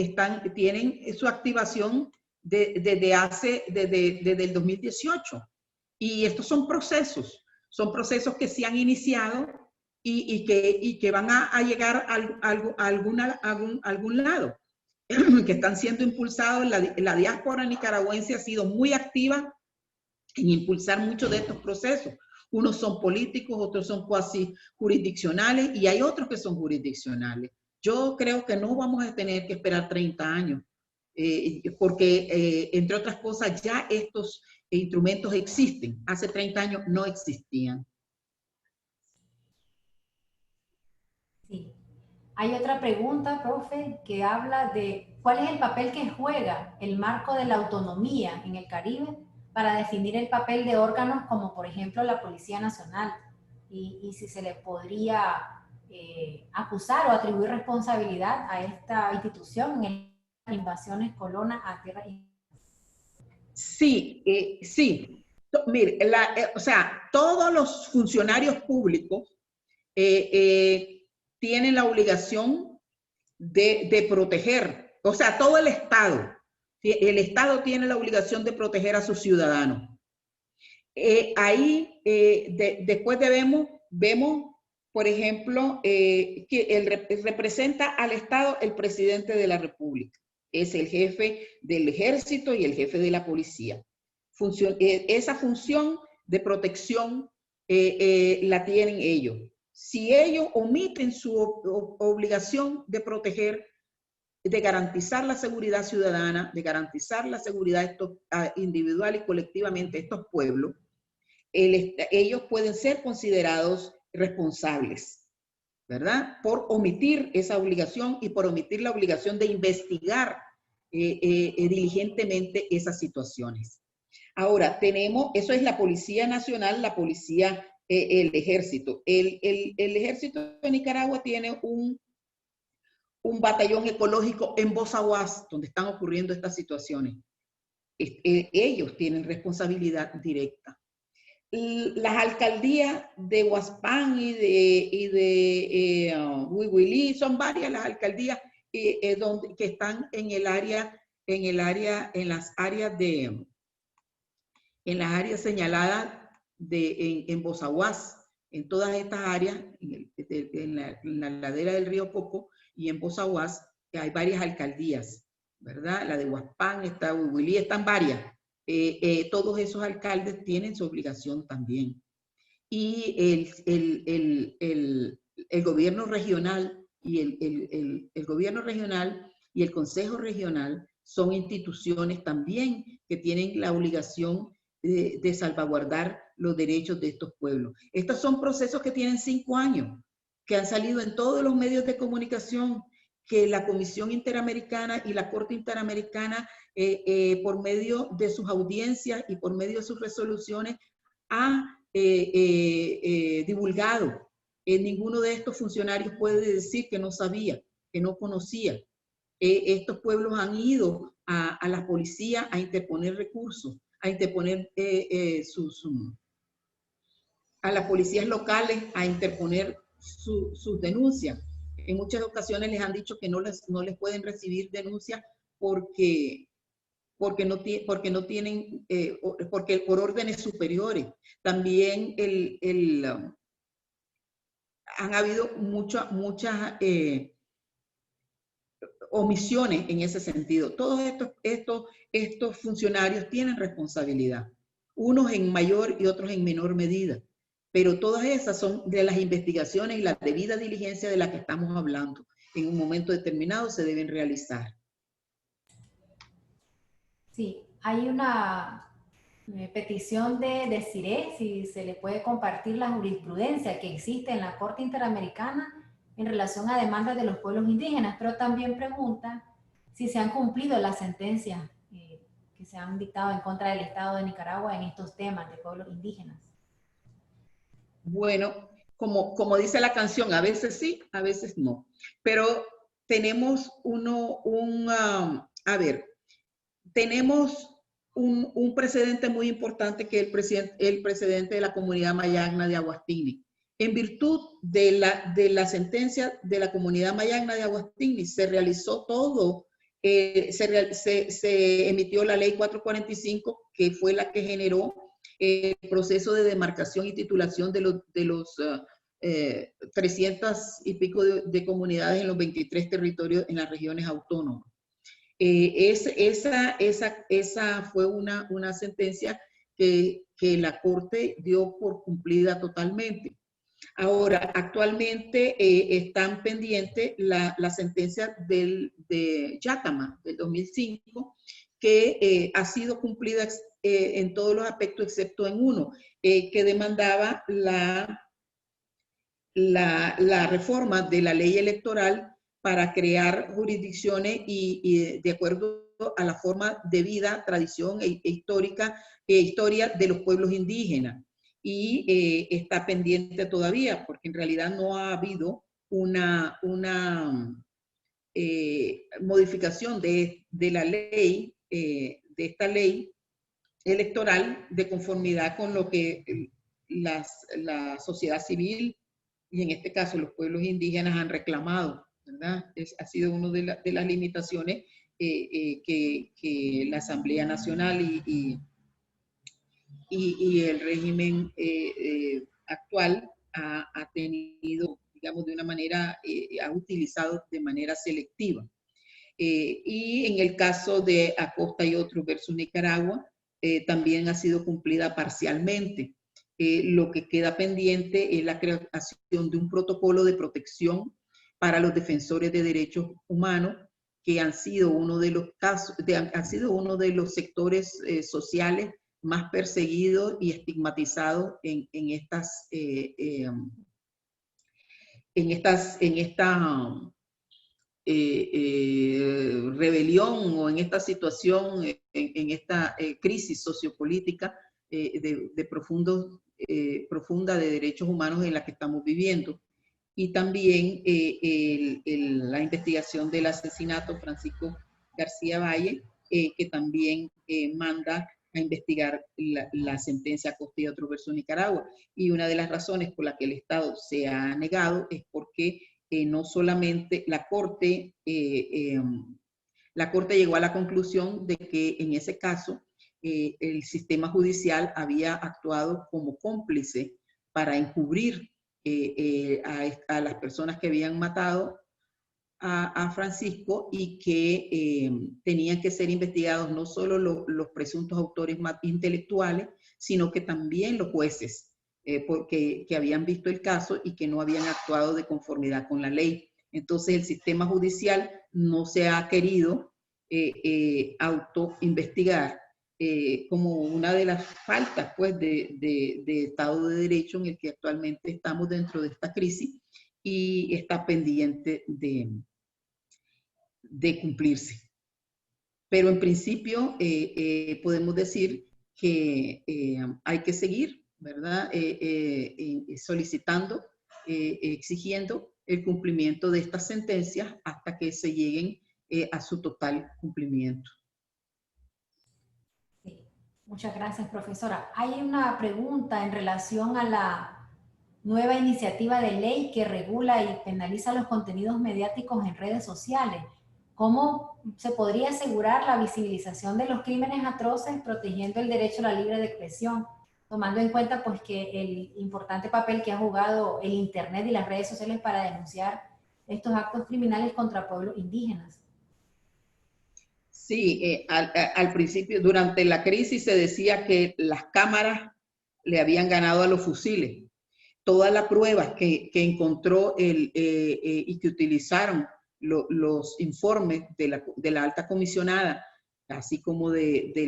su activación desde el 2018. Y estos son procesos que se han iniciado y que van a llegar a algún lado, que están siendo impulsados. La diáspora nicaragüense ha sido muy activa en impulsar muchos de estos procesos. Unos son políticos, otros son cuasi jurisdiccionales y hay otros que son jurisdiccionales. Yo creo que no vamos a tener que esperar 30 años, porque entre otras cosas ya estos instrumentos existen. Hace 30 años no existían. Sí. Hay otra pregunta, profe, que habla de cuál es el papel que juega el marco de la autonomía en el Caribe para definir el papel de órganos como, por ejemplo, la Policía Nacional, y si se le podría acusar o atribuir responsabilidad a esta institución en las invasiones colonas a tierra. Sí, sí. Mire, o sea, todos los funcionarios públicos tienen la obligación de proteger, o sea, todo el Estado tiene la obligación de proteger a sus ciudadanos. Después vemos, por ejemplo, que representa al Estado el presidente de la República. Es el jefe del ejército y el jefe de la policía. Esa función de protección la tienen ellos. Si ellos omiten su obligación de proteger, de garantizar la seguridad ciudadana, de garantizar la seguridad individual y colectivamente de estos pueblos, ellos pueden ser considerados responsables, ¿verdad? Por omitir esa obligación y por omitir la obligación de investigar diligentemente esas situaciones. Ahora, eso es la Policía Nacional, la Policía, el Ejército. El Ejército de Nicaragua tiene un batallón ecológico en Bozaguas, donde están ocurriendo estas situaciones. Ellos tienen responsabilidad directa. Las alcaldías de Huaspán y de Huihuilí, son varias las alcaldías que están en las áreas señaladas en Bozaguas, en todas estas áreas, en la ladera del río Coco y en Bozaguas, que hay varias alcaldías, ¿verdad? La de Huaspán, está Huihuilí, están varias. Todos esos alcaldes tienen su obligación también. Y el gobierno regional y el gobierno regional y el consejo regional son instituciones también que tienen la obligación de salvaguardar los derechos de estos pueblos. Estos son procesos que tienen 5 años, que han salido en todos los medios de comunicación, que la Comisión Interamericana y la Corte Interamericana, por medio de sus audiencias y por medio de sus resoluciones, ha divulgado. Ninguno de estos funcionarios puede decir que no sabía, que no conocía. Estos pueblos han ido a la policía a interponer recursos, a interponer a las policías locales a interponer sus denuncias. En muchas ocasiones les han dicho que no les pueden recibir denuncias porque no tienen, porque por órdenes superiores. También han habido muchas omisiones en ese sentido. Todos estos funcionarios tienen responsabilidad, unos en mayor y otros en menor medida, pero todas esas son de las investigaciones y la debida diligencia de la que estamos hablando. En un momento determinado se deben realizar. Sí, hay una petición de Desiree, si se le puede compartir la jurisprudencia que existe en la Corte Interamericana en relación a demandas de los pueblos indígenas, pero también pregunta si se han cumplido las sentencias que se han dictado en contra del Estado de Nicaragua en estos temas de pueblos indígenas. Bueno, como dice la canción, a veces sí, a veces no. Pero tenemos tenemos un precedente muy importante que es el precedente de la comunidad Mayagna de Aguastigny. En virtud de la sentencia de la comunidad Mayagna de Aguastigny se realizó todo, se emitió la ley 445, que fue la que generó el proceso de demarcación y titulación de los 300 y pico de comunidades en los 23 territorios en las regiones autónomas. Esa fue una sentencia que la Corte dio por cumplida totalmente. Ahora, actualmente están pendientes la sentencia de Yakama del 2005, que ha sido cumplida en todos los aspectos excepto en uno, que demandaba la reforma de la ley electoral para crear jurisdicciones y de acuerdo a la forma de vida, tradición historia de los pueblos indígenas. Y está pendiente todavía, porque en realidad no ha habido una modificación de la ley, de esta ley electoral de conformidad con lo que la sociedad civil y en este caso los pueblos indígenas han reclamado, ¿verdad? Ha sido una de las limitaciones que la Asamblea Nacional y el régimen actual ha tenido, digamos, de una manera, ha utilizado de manera selectiva. Y en el caso de Acosta y otros versus Nicaragua, también ha sido cumplida parcialmente. Lo que queda pendiente es la creación de un protocolo de protección para los defensores de derechos humanos, que han sido uno de los casos, han sido uno de los sectores sociales más perseguidos y estigmatizados en esta rebelión o en esta situación, en esta crisis sociopolítica profunda de derechos humanos en la que estamos viviendo. Y también la investigación del asesinato Francisco García Valle, que también manda a investigar la sentencia Acosta y otros versus Nicaragua. Y una de las razones por las que el Estado se ha negado es porque no solamente la Corte llegó a la conclusión de que en ese caso el sistema judicial había actuado como cómplice para encubrir a las personas que habían matado a Francisco y que tenían que ser investigados no solo los presuntos autores más intelectuales, sino que también los jueces, porque que habían visto el caso y que no habían actuado de conformidad con la ley. Entonces el sistema judicial no se ha querido autoinvestigar como una de las faltas pues, de Estado de Derecho en el que actualmente estamos dentro de esta crisis y está pendiente de cumplirse. Pero en principio podemos decir que hay que seguir ¿verdad? Solicitando, exigiendo el cumplimiento de estas sentencias hasta que se lleguen a su total cumplimiento. Sí. Muchas gracias, profesora. Hay una pregunta en relación a la nueva iniciativa de ley que regula y penaliza los contenidos mediáticos en redes sociales. ¿Cómo se podría asegurar la visibilización de los crímenes atroces protegiendo el derecho a la libre expresión, tomando en cuenta pues que el importante papel que ha jugado el Internet y las redes sociales para denunciar estos actos criminales contra pueblos indígenas? Sí, al principio, durante la crisis se decía que las cámaras le habían ganado a los fusiles. Todas las pruebas que encontró y que utilizaron los informes de la alta comisionada, así como de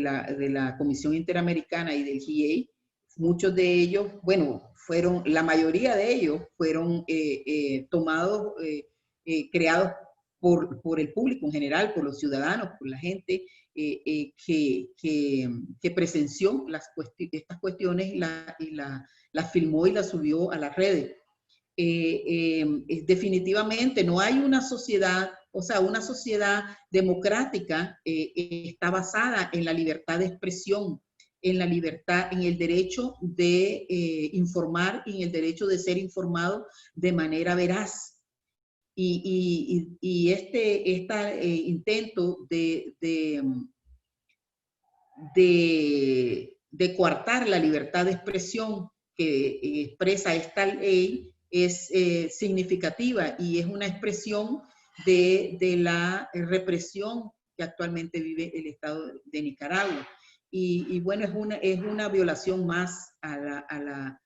la Comisión Interamericana y del GIEI, muchos de ellos, bueno, la mayoría de ellos fueron tomados, creados por el público en general, por los ciudadanos, por la gente que presenció estas cuestiones y las filmó y las subió a las redes. Definitivamente no hay una sociedad, o sea, una sociedad democrática está basada en la libertad de expresión, en la libertad, en el derecho de informar y en el derecho de ser informado de manera veraz. Y este intento de coartar la libertad de expresión que expresa esta ley es significativa y es una expresión de la represión que actualmente vive el Estado de Nicaragua. Y bueno, es una violación más a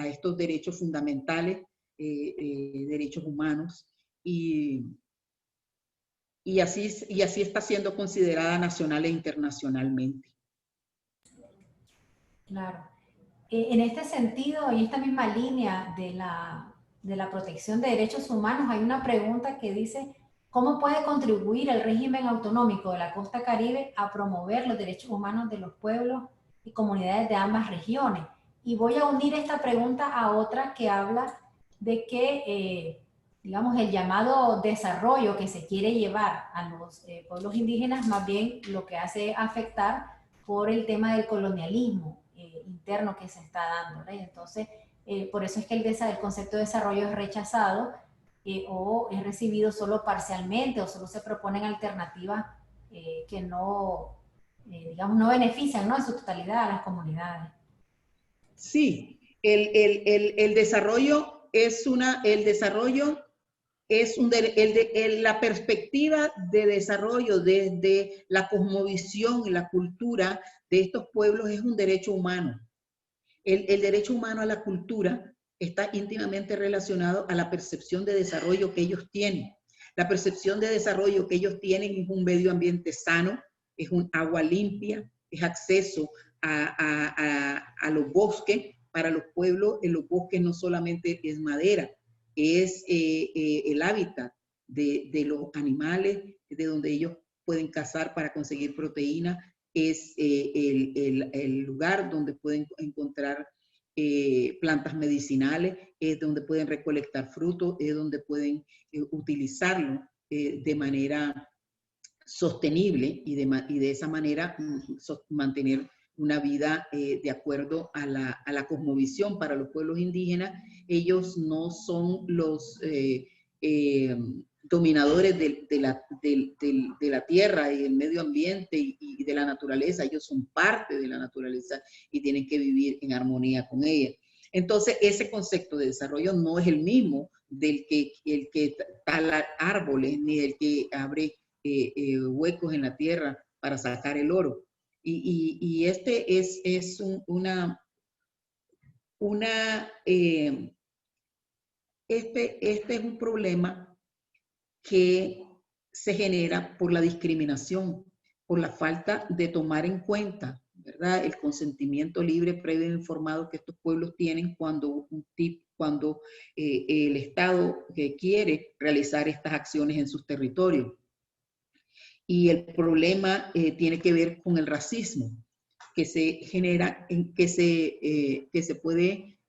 estos derechos fundamentales, derechos humanos, y así está siendo considerada nacional e internacionalmente. Claro. En este sentido, y esta misma línea de la protección de derechos humanos, hay una pregunta que dice, ¿cómo puede contribuir el régimen autonómico de la Costa Caribe a promover los derechos humanos de los pueblos y comunidades de ambas regiones? Y voy a unir esta pregunta a otra que habla de que, digamos, el llamado desarrollo que se quiere llevar a los pueblos indígenas, más bien lo que hace afectar por el tema del colonialismo interno que se está dando, ¿no? Entonces, por eso es que el concepto de desarrollo es rechazado o es recibido solo parcialmente o solo se proponen alternativas que no, digamos, no benefician, ¿no?, en su totalidad a las comunidades. Sí, el desarrollo es la perspectiva de desarrollo desde la cosmovisión y la cultura de estos pueblos es un derecho humano. El derecho humano a la cultura está íntimamente relacionado a la percepción de desarrollo que ellos tienen. La percepción de desarrollo que ellos tienen es un medio ambiente sano, es un agua limpia, es acceso a los bosques. Para los pueblos, en los bosques no solamente es madera, es el hábitat de los animales, de donde ellos pueden cazar para conseguir proteína, es el lugar donde pueden encontrar plantas medicinales, es donde pueden recolectar frutos, es donde pueden utilizarlo de manera sostenible y de esa manera mantener una vida de acuerdo a la cosmovisión. Para los pueblos indígenas, ellos no son los dominadores de la tierra y del medio ambiente y de la naturaleza. Ellos son parte de la naturaleza y tienen que vivir en armonía con ella. Entonces, ese concepto de desarrollo no es el mismo del que el que tala árboles, ni del que abre huecos en la tierra para sacar el oro. Y este es un problema que se genera por la discriminación, por la falta de tomar en cuenta, ¿verdad?, el consentimiento libre, previo e informado que estos pueblos tienen cuando el Estado quiere realizar estas acciones en sus territorios. Y el problema tiene que ver con el racismo. que se genera,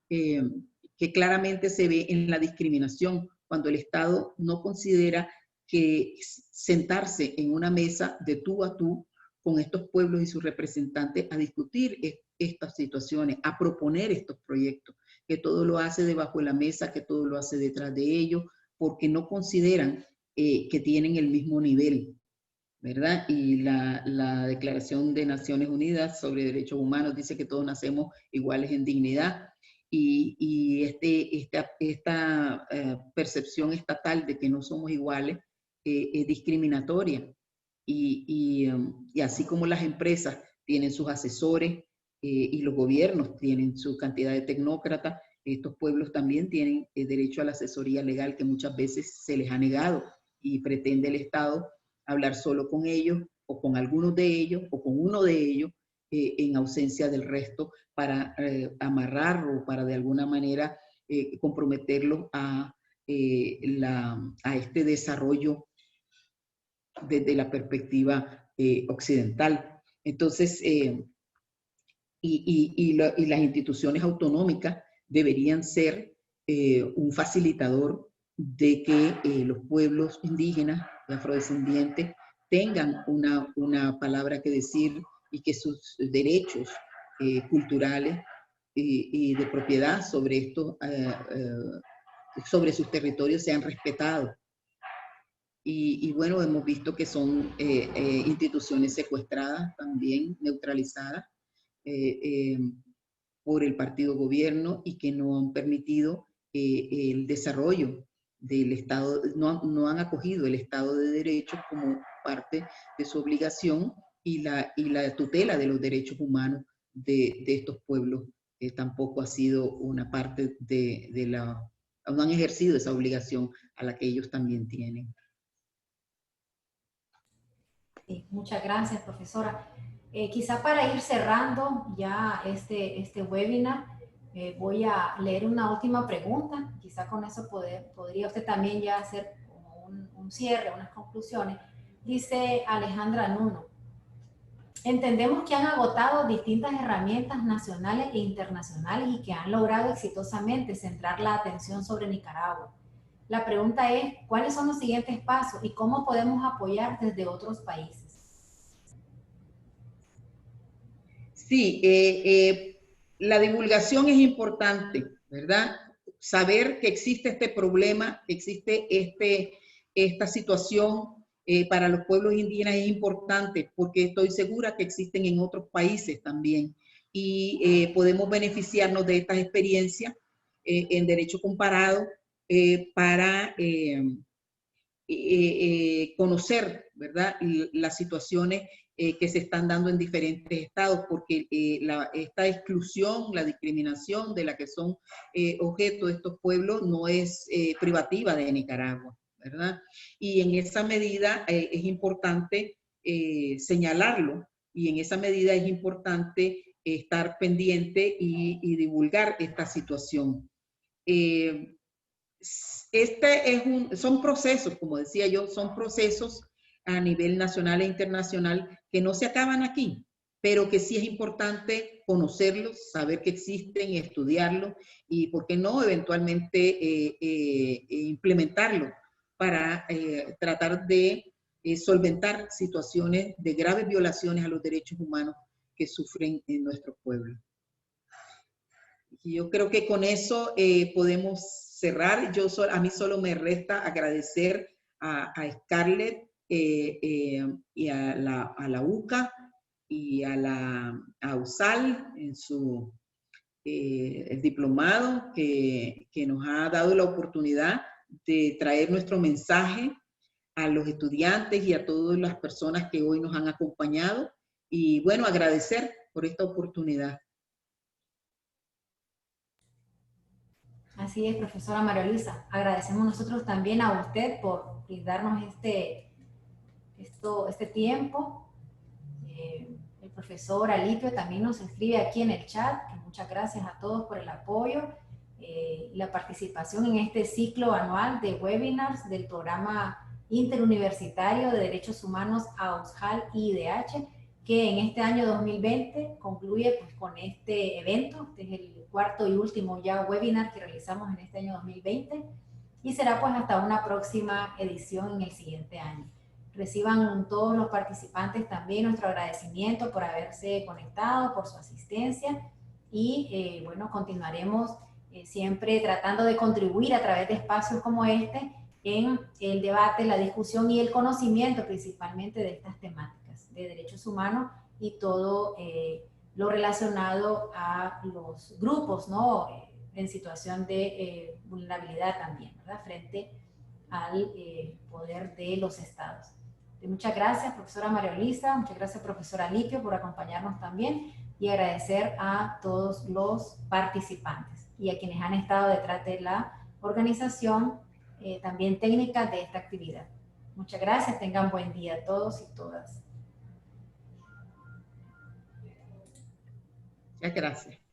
que claramente se ve en la discriminación, cuando el Estado no considera que sentarse en una mesa de tú a tú con estos pueblos y sus representantes a discutir estas situaciones, a proponer estos proyectos, que todo lo hace debajo de la mesa, que todo lo hace detrás de ellos, porque no consideran que tienen el mismo nivel, ¿verdad? Y la Declaración de Naciones Unidas sobre Derechos Humanos dice que todos nacemos iguales en dignidad, y esta percepción estatal de que no somos iguales es discriminatoria. Y así como las empresas tienen sus asesores y los gobiernos tienen su cantidad de tecnócratas, estos pueblos también tienen derecho a la asesoría legal que muchas veces se les ha negado, y pretende el Estado hablar solo con ellos o con algunos de ellos o con uno de ellos en ausencia del resto, para amarrar o para de alguna manera comprometerlos a este desarrollo desde la perspectiva occidental. Entonces, las instituciones autonómicas deberían ser un facilitador de que los pueblos indígenas y afrodescendientes tengan una palabra que decir, y que sus derechos culturales y de propiedad sobre sobre sus territorios sean respetados. Y bueno, hemos visto que son instituciones secuestradas, también neutralizadas por el partido gobierno, y que no han permitido el desarrollo del Estado, no han acogido el Estado de Derecho como parte de su obligación, y la tutela de los derechos humanos de estos pueblos tampoco ha sido una parte no han ejercido esa obligación a la que ellos también tienen. Sí, muchas gracias, profesora. Quizá para ir cerrando ya este webinar, voy a leer una última pregunta. Quizá con eso podría usted también ya hacer como un cierre, unas conclusiones. Dice Alejandra Nuno: entendemos que han agotado distintas herramientas nacionales e internacionales y que han logrado exitosamente centrar la atención sobre Nicaragua. La pregunta es, ¿cuáles son los siguientes pasos y cómo podemos apoyar desde otros países? Sí, la divulgación es importante, ¿verdad? Saber que existe este problema, que existe esta situación para los pueblos indígenas es importante, porque estoy segura que existen en otros países también, y podemos beneficiarnos de estas experiencias en derecho comparado para conocer, ¿verdad?, las situaciones que se están dando en diferentes estados, porque esta exclusión, la discriminación de la que son objeto de estos pueblos no es privativa de Nicaragua, ¿verdad? Y en esa medida es importante señalarlo, y en esa medida es importante estar pendiente y divulgar esta situación. Son procesos, como decía yo, son procesos a nivel nacional e internacional que no se acaban aquí, pero que sí es importante conocerlos, saber que existen, estudiarlos, y por qué no eventualmente implementarlos para tratar de solventar situaciones de graves violaciones a los derechos humanos que sufren en nuestro pueblo. Y yo creo que con eso podemos cerrar. A mí solo me resta agradecer a Scarlett y a la UCA y a USAL en el diplomado que nos ha dado la oportunidad de traer nuestro mensaje a los estudiantes y a todas las personas que hoy nos han acompañado. Y bueno, agradecer por esta oportunidad. Así es, profesora María Luisa. Agradecemos nosotros también a usted por brindarnos este tiempo. El profesor Alipio también nos escribe aquí en el chat, que muchas gracias a todos por el apoyo, la participación en este ciclo anual de webinars del programa interuniversitario de Derechos Humanos AUSJAL-IDH, que en este año 2020 concluye pues, con este evento. Este es el cuarto y último ya webinar que realizamos en este año 2020 y será pues hasta una próxima edición en el siguiente año. Reciban todos los participantes también nuestro agradecimiento por haberse conectado, por su asistencia y bueno, continuaremos siempre tratando de contribuir a través de espacios como este en el debate, la discusión y el conocimiento principalmente de estas temáticas de derechos humanos y todo lo relacionado a los grupos, ¿no? En situación de vulnerabilidad también, ¿verdad? Frente al poder de los estados. Muchas gracias, profesora María Luisa, muchas gracias, profesora Lipio, por acompañarnos también y agradecer a todos los participantes y a quienes han estado detrás de la organización también técnica de esta actividad. Muchas gracias, tengan buen día a todos y todas. Muchas gracias.